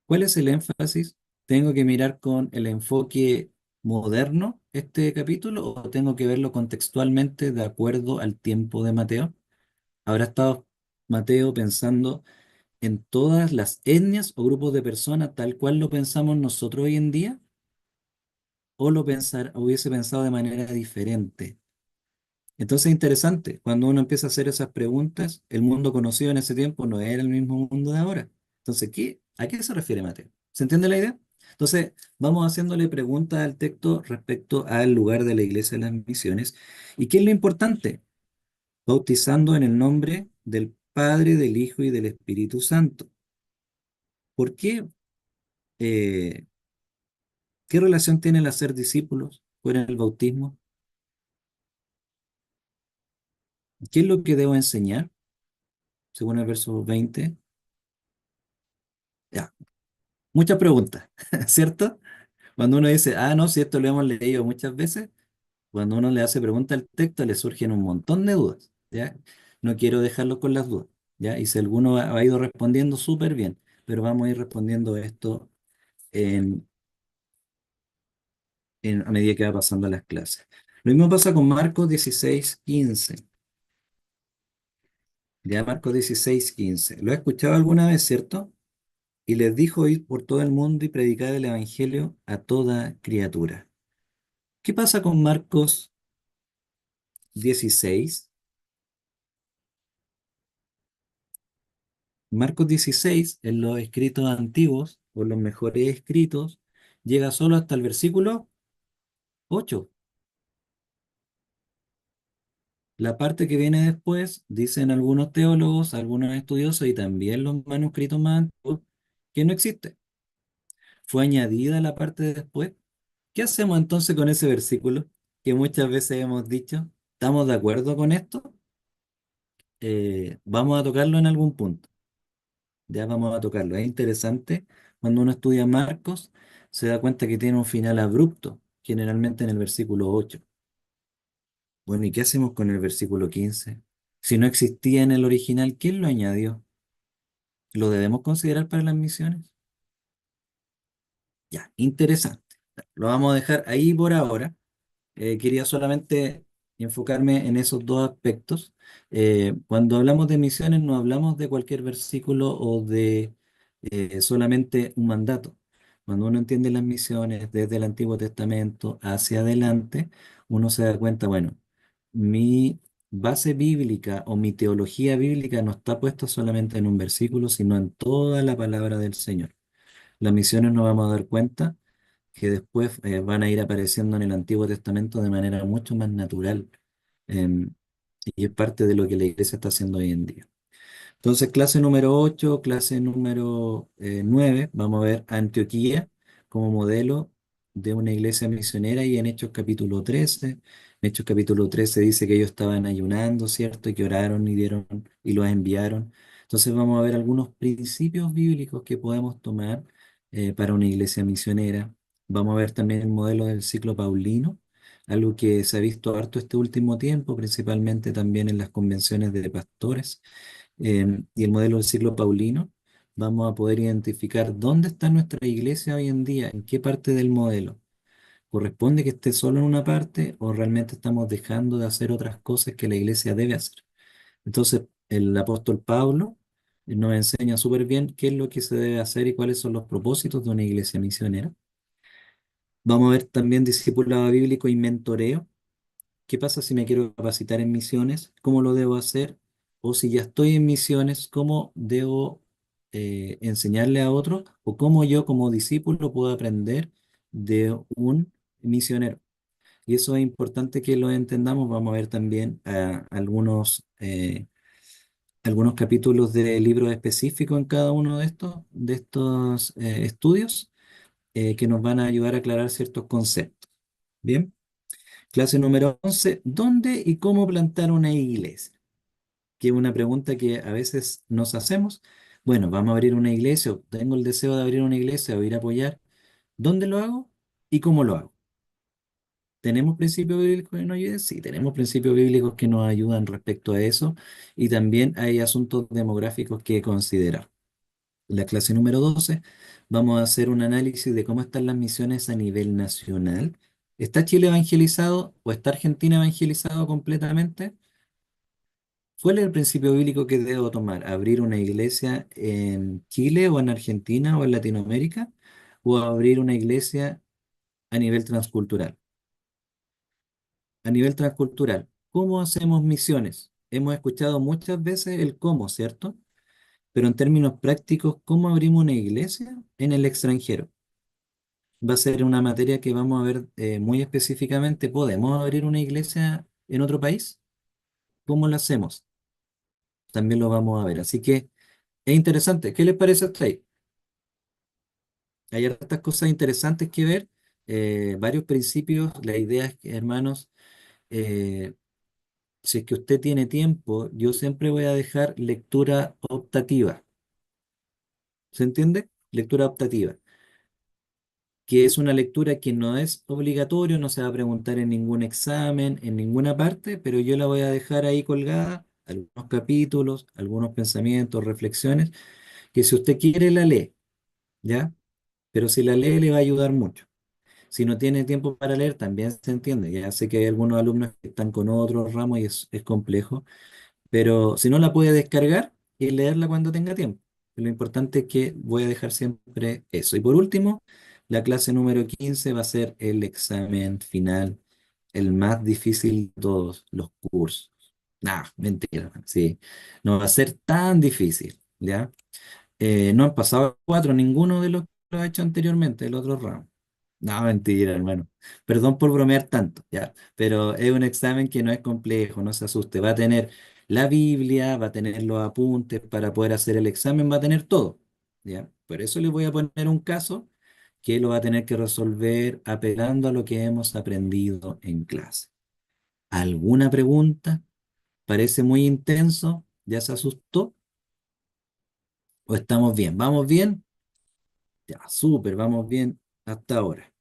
¿Cuál es el énfasis? ¿Tengo que mirar con el enfoque moderno este capítulo o tengo que verlo contextualmente de acuerdo al tiempo de Mateo? ¿Habrá estado Mateo pensando en todas las etnias o grupos de personas tal cual lo pensamos nosotros hoy en día? ¿O hubiese pensado de manera diferente? Entonces es interesante, cuando uno empieza a hacer esas preguntas, el mundo conocido en ese tiempo no era el mismo mundo de ahora. Entonces, ¿a qué se refiere Mateo? ¿Se entiende la idea? Entonces, vamos haciéndole preguntas al texto respecto al lugar de la iglesia de las misiones. ¿Y qué es lo importante? Bautizando en el nombre del Padre, del Hijo y del Espíritu Santo. ¿Por qué? Eh, ¿Qué relación tiene el hacer discípulos con el bautismo? ¿Qué es lo que debo enseñar? Según el verso 20. Ya, muchas preguntas, ¿cierto? Cuando uno dice, ah, no, si esto lo hemos leído muchas veces, cuando uno le hace pregunta al texto, le surgen un montón de dudas, ¿ya? No quiero dejarlo con las dudas, ¿ya? Y si alguno ha ido respondiendo, súper bien, pero vamos a ir respondiendo esto en, a medida que va pasando las clases. Lo mismo pasa con Marcos 16:15. Ya, Marcos 16:15. ¿Lo he escuchado alguna vez, cierto? Y les dijo ir por todo el mundo y predicar el evangelio a toda criatura. ¿Qué pasa con Marcos 16? Marcos 16, en los escritos antiguos, o los mejores escritos, llega solo hasta el versículo 8. La parte que viene después, dicen algunos teólogos, algunos estudiosos y también los manuscritos más antiguos, que no existe. Fue añadida la parte de después. ¿Qué hacemos entonces con ese versículo que muchas veces hemos dicho? ¿Estamos de acuerdo con esto? Vamos a tocarlo en algún punto. Ya vamos a tocarlo. Es interesante, cuando uno estudia Marcos, se da cuenta que tiene un final abrupto, generalmente en el versículo 8. Bueno, ¿y qué hacemos con el versículo 15? Si no existía en el original, ¿quién lo añadió? ¿Lo debemos considerar para las misiones? Ya, interesante. Lo vamos a dejar ahí por ahora. Quería solamente enfocarme en esos dos aspectos. Cuando hablamos de misiones, no hablamos de cualquier versículo o de solamente un mandato. Cuando uno entiende las misiones desde el Antiguo Testamento hacia adelante, uno se da cuenta, bueno, mi base bíblica o mi teología bíblica no está puesta solamente en un versículo, sino en toda la palabra del Señor. Las misiones nos vamos a dar cuenta que después van a ir apareciendo en el Antiguo Testamento de manera mucho más natural, em, y es parte de lo que la iglesia está haciendo hoy en día. Entonces, clase número 8, clase número 9, vamos a ver a Antioquía como modelo de una iglesia misionera, y en Hechos capítulo 13, en Hechos capítulo 13 dice que ellos estaban ayunando, ¿cierto? Y que oraron y dieron y los enviaron. Entonces vamos a ver algunos principios bíblicos que podemos tomar para una iglesia misionera. Vamos a ver también el modelo del ciclo paulino, algo que se ha visto harto este último tiempo, principalmente también en las convenciones de pastores, y el modelo del ciclo paulino. Vamos a poder identificar dónde está nuestra iglesia hoy en día, en qué parte del modelo. ¿Corresponde que esté solo en una parte o realmente estamos dejando de hacer otras cosas que la iglesia debe hacer? Entonces, el apóstol Pablo nos enseña súper bien qué es lo que se debe hacer y cuáles son los propósitos de una iglesia misionera. Vamos a ver también discipulado bíblico y mentoreo. ¿Qué pasa si me quiero capacitar en misiones? ¿Cómo lo debo hacer? O si ya estoy en misiones, ¿cómo debo enseñarle a otros? ¿O cómo yo como discípulo puedo aprender de un misionero? Y eso es importante que lo entendamos. Vamos a ver también algunos capítulos de libros específicos en cada uno de estos estudios, que nos van a ayudar a aclarar ciertos conceptos. Bien. Clase número 11, ¿dónde y cómo plantar una iglesia? Que es una pregunta que a veces nos hacemos. Bueno, vamos a abrir una iglesia, o tengo el deseo de abrir una iglesia o ir a apoyar. ¿Dónde lo hago y cómo lo hago? ¿Tenemos principios bíblicos que nos ayuden? Sí, tenemos principios bíblicos que nos ayudan respecto a eso, y también hay asuntos demográficos que considerar. La clase número 12, vamos a hacer un análisis de cómo están las misiones a nivel nacional. ¿Está Chile evangelizado o está Argentina evangelizado completamente? ¿Cuál es el principio bíblico que debo tomar? ¿Abrir una iglesia en Chile o en Argentina o en Latinoamérica? ¿O abrir una iglesia a nivel transcultural? A nivel transcultural, ¿cómo hacemos misiones? Hemos escuchado muchas veces el cómo, ¿cierto? Pero en términos prácticos, ¿cómo abrimos una iglesia en el extranjero? Va a ser una materia que vamos a ver muy específicamente. ¿Podemos abrir una iglesia en otro país? ¿Cómo lo hacemos? También lo vamos a ver. Así que es interesante. ¿Qué les parece hasta ahí? Hay hartas cosas interesantes que ver, varios principios. La idea es que, hermanos, eh, si es que usted tiene tiempo, yo siempre voy a dejar lectura optativa. ¿Se entiende? Lectura optativa, que es una lectura que no es obligatorio, no se va a preguntar en ningún examen, en ninguna parte, pero yo la voy a dejar ahí colgada, algunos capítulos, algunos pensamientos, reflexiones, que si usted quiere la lee, ¿ya? Pero si la lee le va a ayudar mucho. Si no tiene tiempo para leer, también se entiende. Ya sé que hay algunos alumnos que están con otros ramos y es complejo, pero si no, la puede descargar y leerla cuando tenga tiempo. Lo importante es que voy a dejar siempre eso. Y por último, la clase número 15 va a ser el examen final, el más difícil de todos los cursos. Nah, mentira, sí, no va a ser tan difícil, ¿ya? No han pasado cuatro, ninguno de los que lo ha hecho anteriormente, el otro ramo. No, mentira, hermano. Perdón por bromear tanto, ya. Pero es un examen que no es complejo, no se asuste. Va a tener la Biblia, va a tener los apuntes para poder hacer el examen, va a tener todo, ya. Por eso les voy a poner un caso que lo va a tener que resolver apelando a lo que hemos aprendido en clase. ¿Alguna pregunta? ¿Parece muy intenso? ¿Ya se asustó? ¿O estamos bien? ¿Vamos bien? Ya, súper, vamos bien hasta ahora.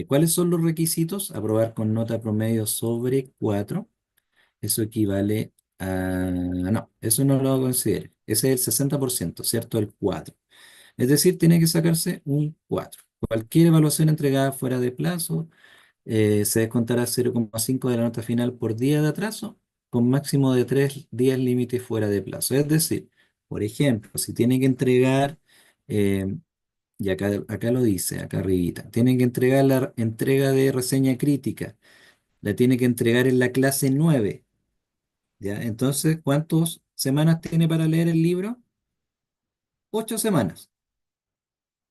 ¿Cuáles son los requisitos? Aprobar con nota promedio sobre 4. Eso equivale a... No, eso no lo considere. Ese es el 60%, ¿cierto? El 4. Es decir, tiene que sacarse un 4. Cualquier evaluación entregada fuera de plazo se descontará 0,5 de la nota final por día de atraso, con máximo de 3 días límite fuera de plazo. Es decir, por ejemplo, si tiene que entregar... eh, y acá lo dice, acá arribita. Tienen que entregar la entrega de reseña crítica. La tiene que entregar en la clase 9. ¿Ya? Entonces, ¿cuántas semanas tiene para leer el libro? 8 semanas,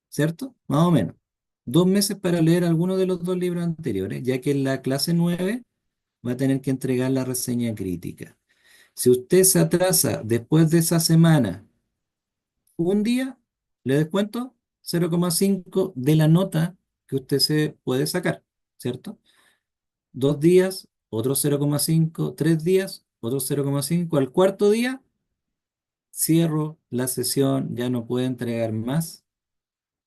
¿cierto? Más o menos. 2 meses para leer alguno de los dos libros anteriores, ya que en la clase 9 va a tener que entregar la reseña crítica. Si usted se atrasa después de esa semana un día, le descuento 0,5 de la nota que usted se puede sacar, ¿cierto? 2 días, otros 0,5, 3 días, otros 0,5. Al cuarto día, cierro la sesión, ya no puede entregar más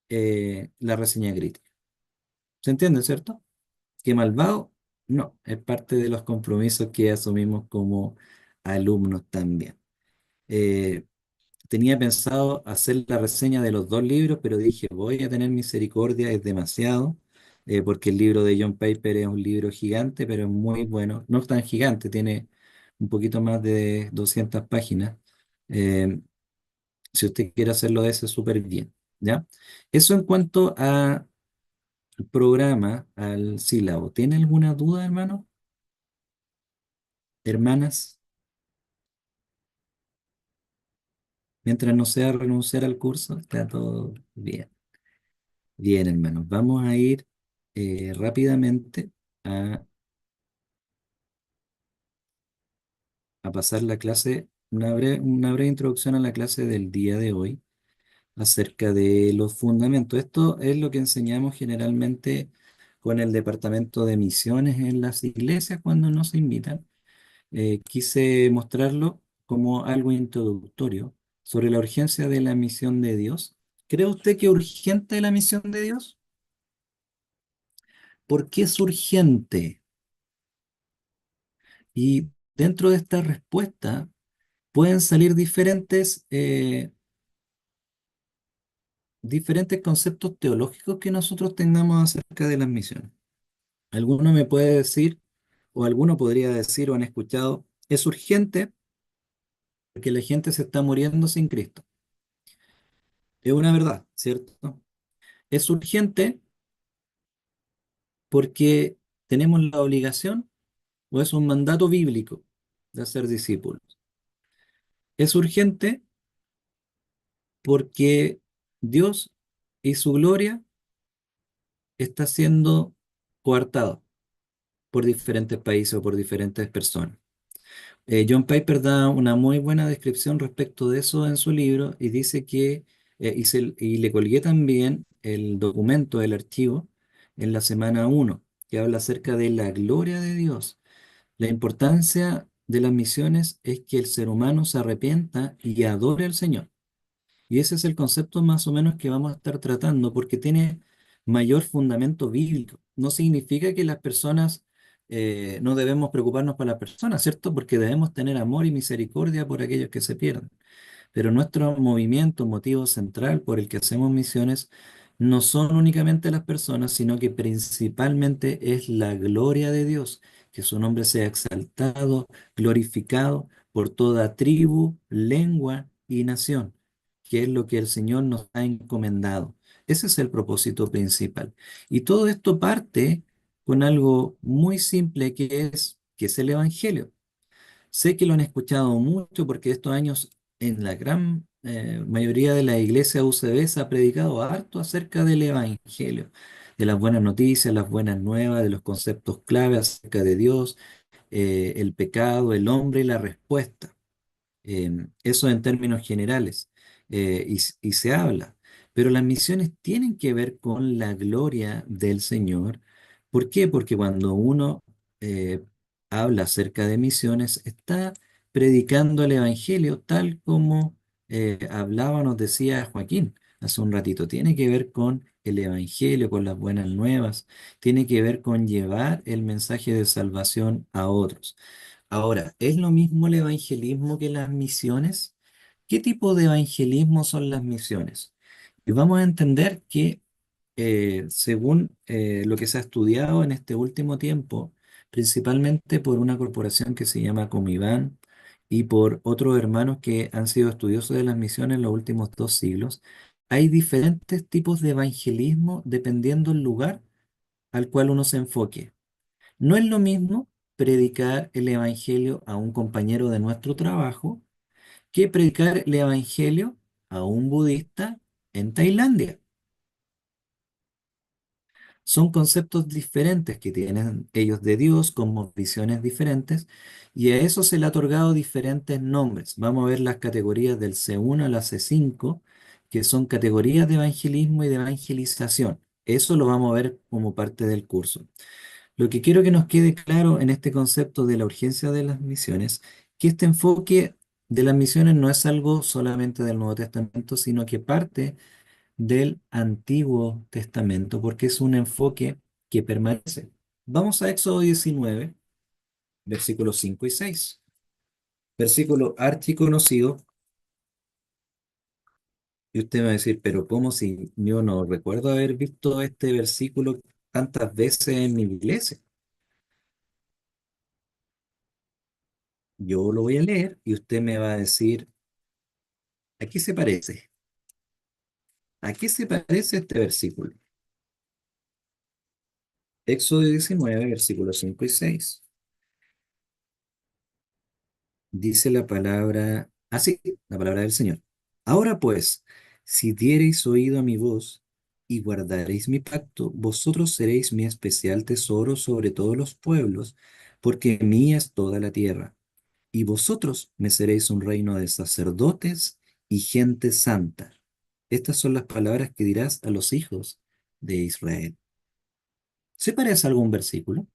la reseña crítica. ¿Se entiende, cierto? ¿Qué malvado? No, es parte de los compromisos que asumimos como alumnos también. Eh, Tenía pensado hacer la reseña de los dos libros, pero dije, voy a tener misericordia, es demasiado, porque el libro de John Piper es un libro gigante, pero es muy bueno. No es tan gigante, tiene un poquito más de 200 páginas. Eh, si usted quiere hacerlo de ese, súper bien, ¿ya? Eso en cuanto al programa, al sílabo. ¿Tiene alguna duda, hermano? Hermanas, mientras no sea renunciar al curso, está todo bien. Bien, hermanos, vamos a ir rápidamente a, a pasar la clase, una breve introducción a la clase del día de hoy acerca de los fundamentos. Esto es lo que enseñamos generalmente con el departamento de misiones en las iglesias cuando nos invitan. Quise mostrarlo como algo introductorio sobre la urgencia de la misión de Dios. ¿Cree usted que es urgente la misión de Dios? ¿Por qué es urgente? Y dentro de esta respuesta pueden salir diferentes conceptos teológicos que nosotros tengamos acerca de las misiones. Alguno me puede decir, o alguno podría decir o han escuchado, es urgente porque la gente se está muriendo sin Cristo. Es una verdad, ¿cierto? Es urgente porque tenemos la obligación o es un mandato bíblico de hacer discípulos. Es urgente porque Dios y su gloria está siendo coartado por diferentes países o por diferentes personas. John Piper da una muy buena descripción respecto de eso en su libro y dice que, y le colgué también el documento, el archivo, en la semana 1 que habla acerca de la gloria de Dios. La importancia de las misiones es que el ser humano se arrepienta y adore al Señor. Y ese es el concepto más o menos que vamos a estar tratando porque tiene mayor fundamento bíblico. No significa que las personas, no debemos preocuparnos por las personas, ¿cierto? Porque debemos tener amor y misericordia por aquellos que se pierden. Pero nuestro movimiento, motivo central por el que hacemos misiones, no son únicamente las personas, sino que principalmente es la gloria de Dios, que su nombre sea exaltado, glorificado por toda tribu, lengua y nación. que es lo que el Señor nos ha encomendado. Ese es el propósito principal. Y todo esto parte con algo muy simple que es el Evangelio. Sé que lo han escuchado mucho porque estos años en la gran mayoría de la iglesia UCB se ha predicado harto acerca del Evangelio, de las buenas noticias, las buenas nuevas, de los conceptos clave acerca de Dios, el pecado, el hombre y la respuesta. Eso en términos generales, y se habla. Pero las misiones tienen que ver con la gloria del Señor. ¿Por qué? Porque cuando uno habla acerca de misiones, está predicando el Evangelio tal como hablaba, nos decía Joaquín hace un ratito. Tiene que ver con el Evangelio, con las buenas nuevas, tiene que ver con llevar el mensaje de salvación a otros. Ahora, ¿es lo mismo el evangelismo que las misiones? ¿Qué tipo de evangelismo son las misiones? Y vamos a entender que según lo que se ha estudiado en este último tiempo, principalmente por una corporación que se llama Comiván y por otros hermanos que han sido estudiosos de las misiones en los últimos 2 siglos, hay diferentes tipos de evangelismo dependiendo del lugar al cual uno se enfoque. No es lo mismo predicar el Evangelio a un compañero de nuestro trabajo que predicar el Evangelio a un budista en Tailandia. Son conceptos diferentes que tienen ellos de Dios, con visiones diferentes, y a eso se le ha otorgado diferentes nombres. Vamos a ver las categorías del C1 a la C5, que son categorías de evangelismo y de evangelización. Eso lo vamos a ver como parte del curso. Lo que quiero que nos quede claro en este concepto de la urgencia de las misiones, que este enfoque de las misiones no es algo solamente del Nuevo Testamento, sino que parte del Antiguo Testamento, porque es un enfoque que permanece. Vamos a Éxodo 19, versículos 5 y 6. Versículo archiconocido, y usted me va a decir, pero ¿cómo si yo no recuerdo haber visto este versículo tantas veces en mi iglesia? Yo lo voy a leer y usted me va a decir, ¿a qué se parece? ¿A qué se parece este versículo? Éxodo 19, versículos 5 y 6. Dice la palabra, así, la palabra del Señor. Ahora pues, si diereis oído a mi voz y guardaréis mi pacto, vosotros seréis mi especial tesoro sobre todos los pueblos, porque mía es toda la tierra. Y vosotros me seréis un reino de sacerdotes y gente santa. Estas son las palabras que dirás a los hijos de Israel. ¿Se parece a algún versículo?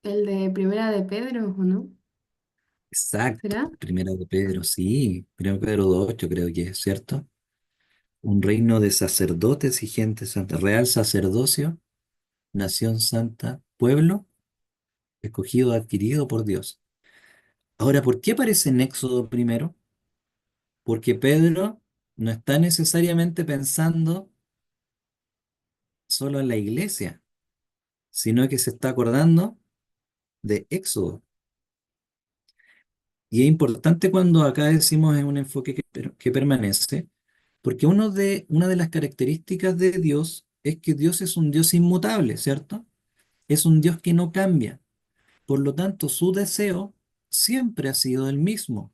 El de Primera de Pedro, ¿o no? Exacto. ¿Será? Primera de Pedro, sí. Primera de Pedro 2:8 creo que es, ¿cierto? Un reino de sacerdotes y gente santa. Real sacerdocio, nación santa, pueblo escogido, adquirido por Dios. Ahora, ¿por qué aparece en Éxodo primero? Porque Pedro no está necesariamente pensando solo en la iglesia, sino que se está acordando de Éxodo. Y es importante cuando acá decimos en un enfoque que permanece, porque una de las características de Dios es que Dios es un Dios inmutable, ¿cierto? Es un Dios que no cambia. Por lo tanto, su deseo siempre ha sido el mismo.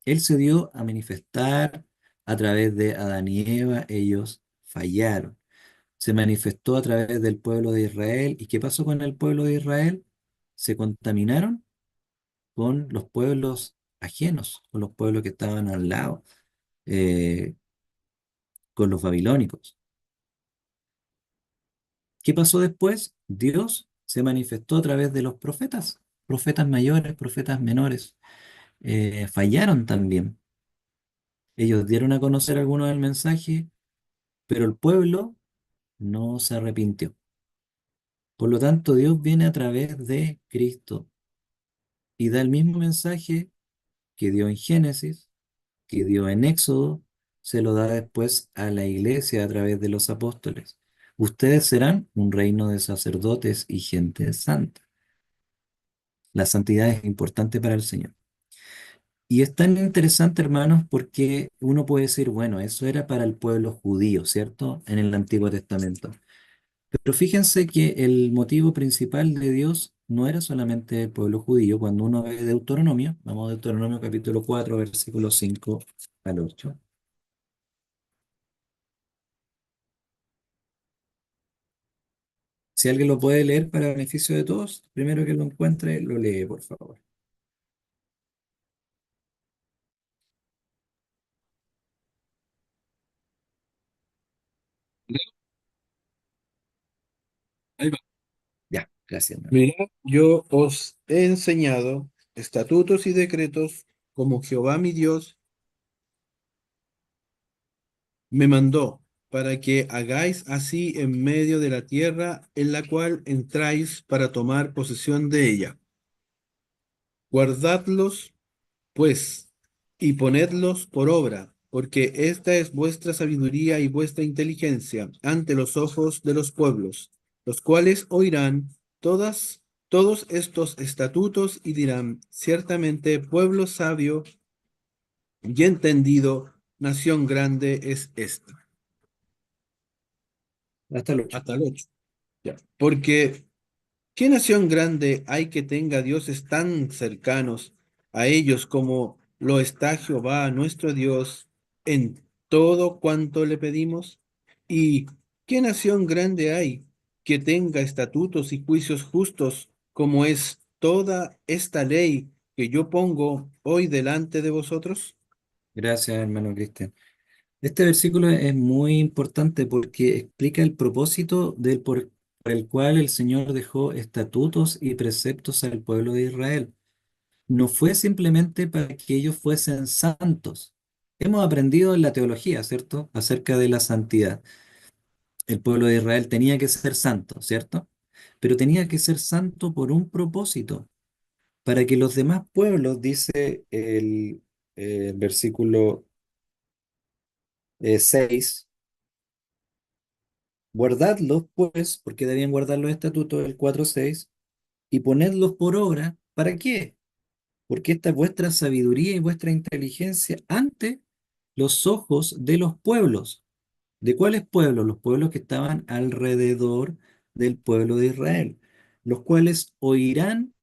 Él se dio a manifestar a través de Adán y Eva, ellos fallaron. Se manifestó a través del pueblo de Israel. ¿Y qué pasó con el pueblo de Israel? Se contaminaron con los pueblos ajenos, con los pueblos que estaban al lado, eh, con los babilónicos. ¿Qué pasó después? Dios se manifestó a través de los profetas, profetas mayores, profetas menores. Fallaron también. Ellos dieron a conocer algunos del mensaje, pero el pueblo no se arrepintió. Por lo tanto, Dios viene a través de Cristo y da el mismo mensaje que dio en Génesis, que dio en Éxodo, se lo da después a la iglesia a través de los apóstoles. Ustedes serán un reino de sacerdotes y gente santa. La santidad es importante para el Señor. Y es tan interesante, hermanos, porque uno puede decir, bueno, eso era para el pueblo judío, ¿cierto? En el Antiguo Testamento. Pero fíjense que el motivo principal de Dios no era solamente el pueblo judío. Cuando uno ve Deuteronomio, vamos a Deuteronomio capítulo 4 versículos 5 al 8. Si alguien lo puede leer para beneficio de todos, primero que lo encuentre, lo lee, por favor. Ahí va. Ya, gracias, hermano. Mirad, yo os he enseñado estatutos y decretos como Jehová mi Dios me mandó, para que hagáis así en medio de la tierra en la cual entráis para tomar posesión de ella. Guardadlos, pues, y ponedlos por obra, porque esta es vuestra sabiduría y vuestra inteligencia ante los ojos de los pueblos, los cuales oirán todos estos estatutos y dirán, ciertamente pueblo sabio y entendido, nación grande es esta. Hasta el 8. Hasta el 8. Ya. Porque ¿qué nación grande hay que tenga dioses tan cercanos a ellos como lo está Jehová nuestro Dios en todo cuanto le pedimos? ¿Y qué nación grande hay que tenga estatutos y juicios justos como es toda esta ley que yo pongo hoy delante de vosotros? Gracias, hermano Cristian. Este versículo es muy importante porque explica el propósito por el cual el Señor dejó estatutos y preceptos al pueblo de Israel. No fue simplemente para que ellos fuesen santos. Hemos aprendido en la teología, ¿cierto?, acerca de la santidad. El pueblo de Israel tenía que ser santo, ¿cierto? Pero tenía que ser santo por un propósito, para que los demás pueblos, dice el versículo 6, guardadlos, pues, porque debían guardar los estatutos del 4:6, y ponedlos por obra. ¿Para qué? Porque esta es vuestra sabiduría y vuestra inteligencia ante los ojos de los pueblos. ¿De cuáles pueblos? Los pueblos que estaban alrededor del pueblo de Israel, los cuales oirán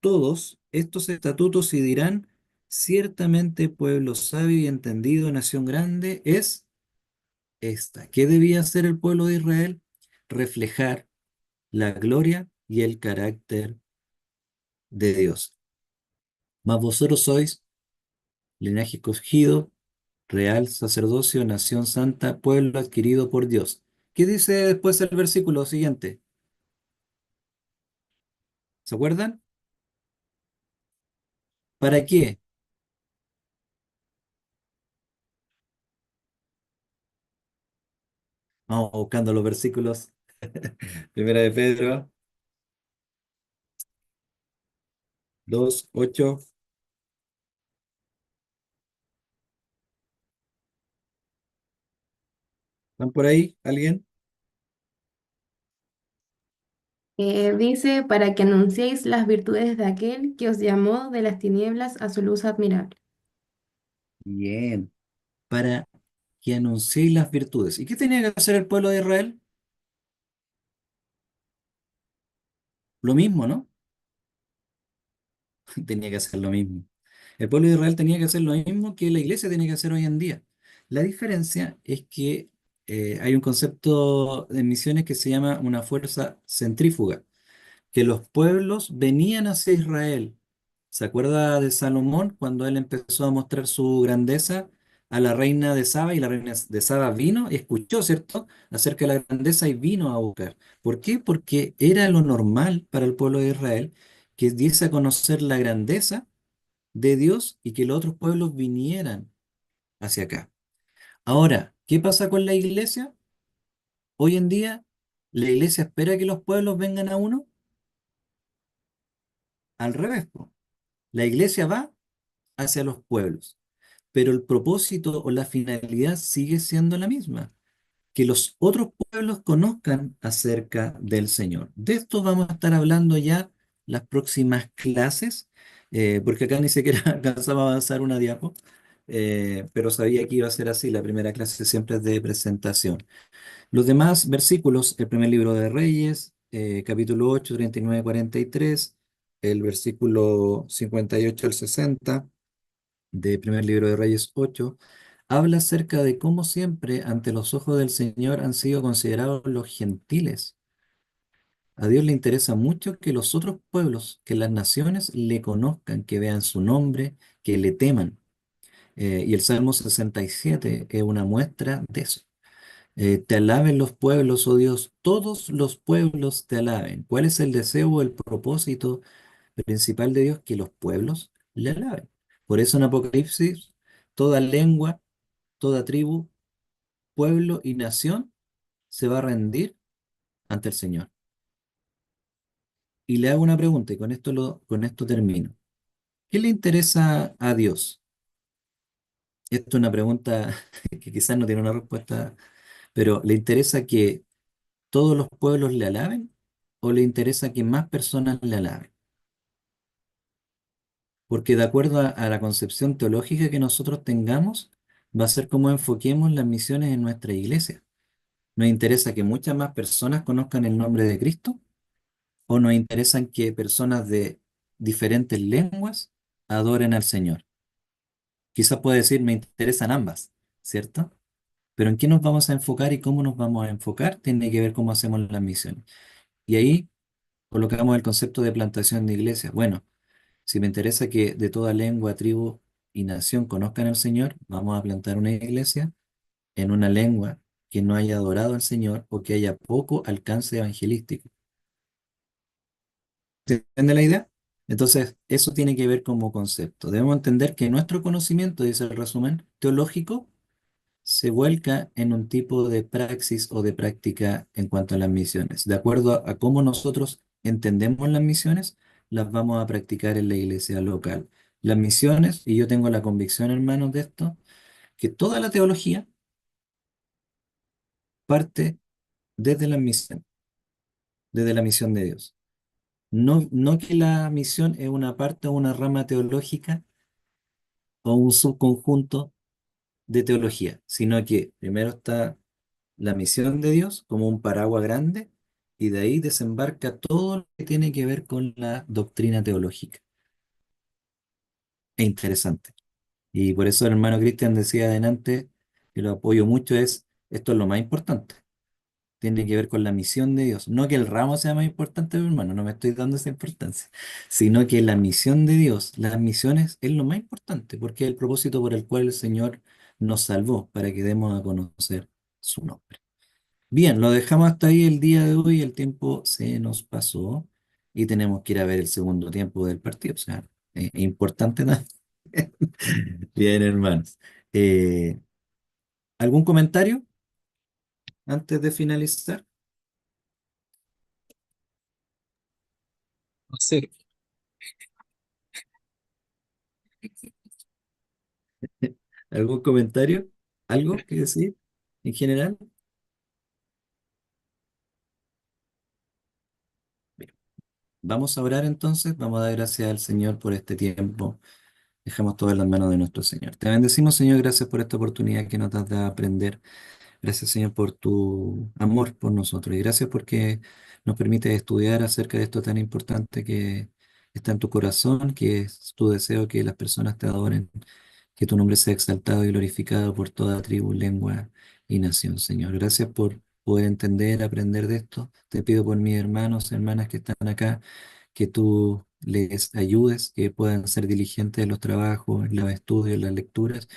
todos estos estatutos y dirán, ciertamente pueblo sabio y entendido, nación grande es esta. ¿Qué debía hacer el pueblo de Israel? Reflejar la gloria y el carácter de Dios. Mas vosotros sois linaje escogido, real sacerdocio, nación santa, pueblo adquirido por Dios. ¿Qué dice después el versículo siguiente? ¿Se acuerdan? ¿Para qué? Vamos buscando los versículos. Primera de Pedro 2:8. ¿Están por ahí? ¿Alguien? Dice, para que anunciéis las virtudes de aquel que os llamó de las tinieblas a su luz admirable. Bien. Para que anunciéis las virtudes. ¿Y qué tenía que hacer el pueblo de Israel? Lo mismo, ¿no? Tenía que hacer lo mismo. El pueblo de Israel tenía que hacer lo mismo que la iglesia tiene que hacer hoy en día. La diferencia es que hay un concepto de misiones que se llama una fuerza centrífuga, que los pueblos venían hacia Israel. ¿Se acuerda de Salomón cuando él empezó a mostrar su grandeza a la reina de Saba y la reina de Saba vino y escuchó, ¿cierto?, acerca de la grandeza y vino a buscar? ¿Por qué? Porque era lo normal para el pueblo de Israel que diese a conocer la grandeza de Dios y que los otros pueblos vinieran hacia acá. Ahora, ¿qué pasa con la iglesia? Hoy en día, ¿la iglesia espera que los pueblos vengan a uno? Al revés, po. La iglesia va hacia los pueblos, pero el propósito o la finalidad sigue siendo la misma, que los otros pueblos conozcan acerca del Señor. De esto vamos a estar hablando ya las próximas clases, porque acá ni siquiera alcanzaba a avanzar una diapo, pero sabía que iba a ser así, la primera clase siempre es de presentación. Los demás versículos, el primer libro de Reyes, capítulo 8, 39, 43, el versículo 58 al 60 de primer libro de Reyes 8, habla acerca de cómo siempre ante los ojos del Señor han sido considerados los gentiles. A Dios le interesa mucho que los otros pueblos, que las naciones le conozcan, que vean su nombre, que le teman. Y el Salmo 67 es una muestra de eso. Te alaben los pueblos, oh Dios, todos los pueblos te alaben. ¿Cuál es el deseo o el propósito principal de Dios? Que los pueblos le alaben. Por eso en Apocalipsis, toda lengua, toda tribu, pueblo y nación se va a rendir ante el Señor. Y le hago una pregunta y con esto termino. ¿Qué le interesa a Dios? Esto es una pregunta que quizás no tiene una respuesta, pero ¿le interesa que todos los pueblos le alaben o le interesa que más personas le alaben? Porque de acuerdo a la concepción teológica que nosotros tengamos, va a ser como enfoquemos las misiones en nuestra iglesia. ¿Nos interesa que muchas más personas conozcan el nombre de Cristo o nos interesan que personas de diferentes lenguas adoren al Señor? Quizás puede decir, me interesan ambas, ¿cierto? Pero ¿en qué nos vamos a enfocar y cómo nos vamos a enfocar? Tiene que ver cómo hacemos las misiones. Y ahí colocamos el concepto de plantación de iglesias. Bueno, si me interesa que de toda lengua, tribu y nación conozcan al Señor, vamos a plantar una iglesia en una lengua que no haya adorado al Señor o que haya poco alcance evangelístico. ¿Se entiende la idea? Entonces, eso tiene que ver como concepto. Debemos entender que nuestro conocimiento, dice el resumen teológico, se vuelca en un tipo de praxis o de práctica en cuanto a las misiones. De acuerdo a cómo nosotros entendemos las misiones, las vamos a practicar en la iglesia local. Las misiones, y yo tengo la convicción, hermanos, de esto, que toda la teología parte desde la misión, desde la misión de Dios. No, no que la misión es una parte o una rama teológica o un subconjunto de teología, sino que primero está la misión de Dios como un paraguas grande y de ahí desembarca todo lo que tiene que ver con la doctrina teológica. Es interesante. Y por eso el hermano Cristian decía adelante, que lo apoyo mucho, esto es lo más importante. Tiene que ver con la misión de Dios. No que el ramo sea más importante, hermano, no me estoy dando esa importancia, sino que la misión de Dios, las misiones es lo más importante, porque es el propósito por el cual el Señor nos salvó, para que demos a conocer su nombre. Bien, lo dejamos hasta ahí el día de hoy, el tiempo se nos pasó y tenemos que ir a ver el segundo tiempo del partido, o sea, es importante también. Bien, hermanos. Eh, ¿Algún comentario antes de finalizar? No sé, ¿Algún comentario? ¿Algo que decir en general? Bien, vamos a orar entonces, vamos a dar gracias al Señor por este tiempo. Dejamos todo en las manos de nuestro Señor. Te bendecimos, Señor, gracias por esta oportunidad que nos das de aprender. Gracias, Señor, por tu amor por nosotros y gracias porque nos permite estudiar acerca de esto tan importante que está en tu corazón, que es tu deseo que las personas te adoren, que tu nombre sea exaltado y glorificado por toda tribu, lengua y nación, Señor. Gracias por poder entender, aprender de esto. Te pido por mis hermanos, hermanas que están acá, que tú les ayudes, que puedan ser diligentes en los trabajos, en los estudios, en las lecturas,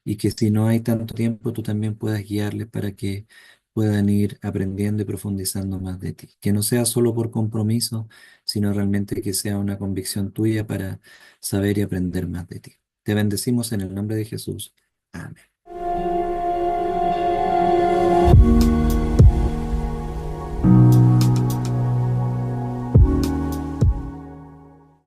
y que si no hay tanto tiempo, tú también puedas guiarles para que puedan ir aprendiendo y profundizando más de ti. Que no sea solo por compromiso, sino realmente que sea una convicción tuya para saber y aprender más de ti. Te bendecimos en el nombre de Jesús. Amén.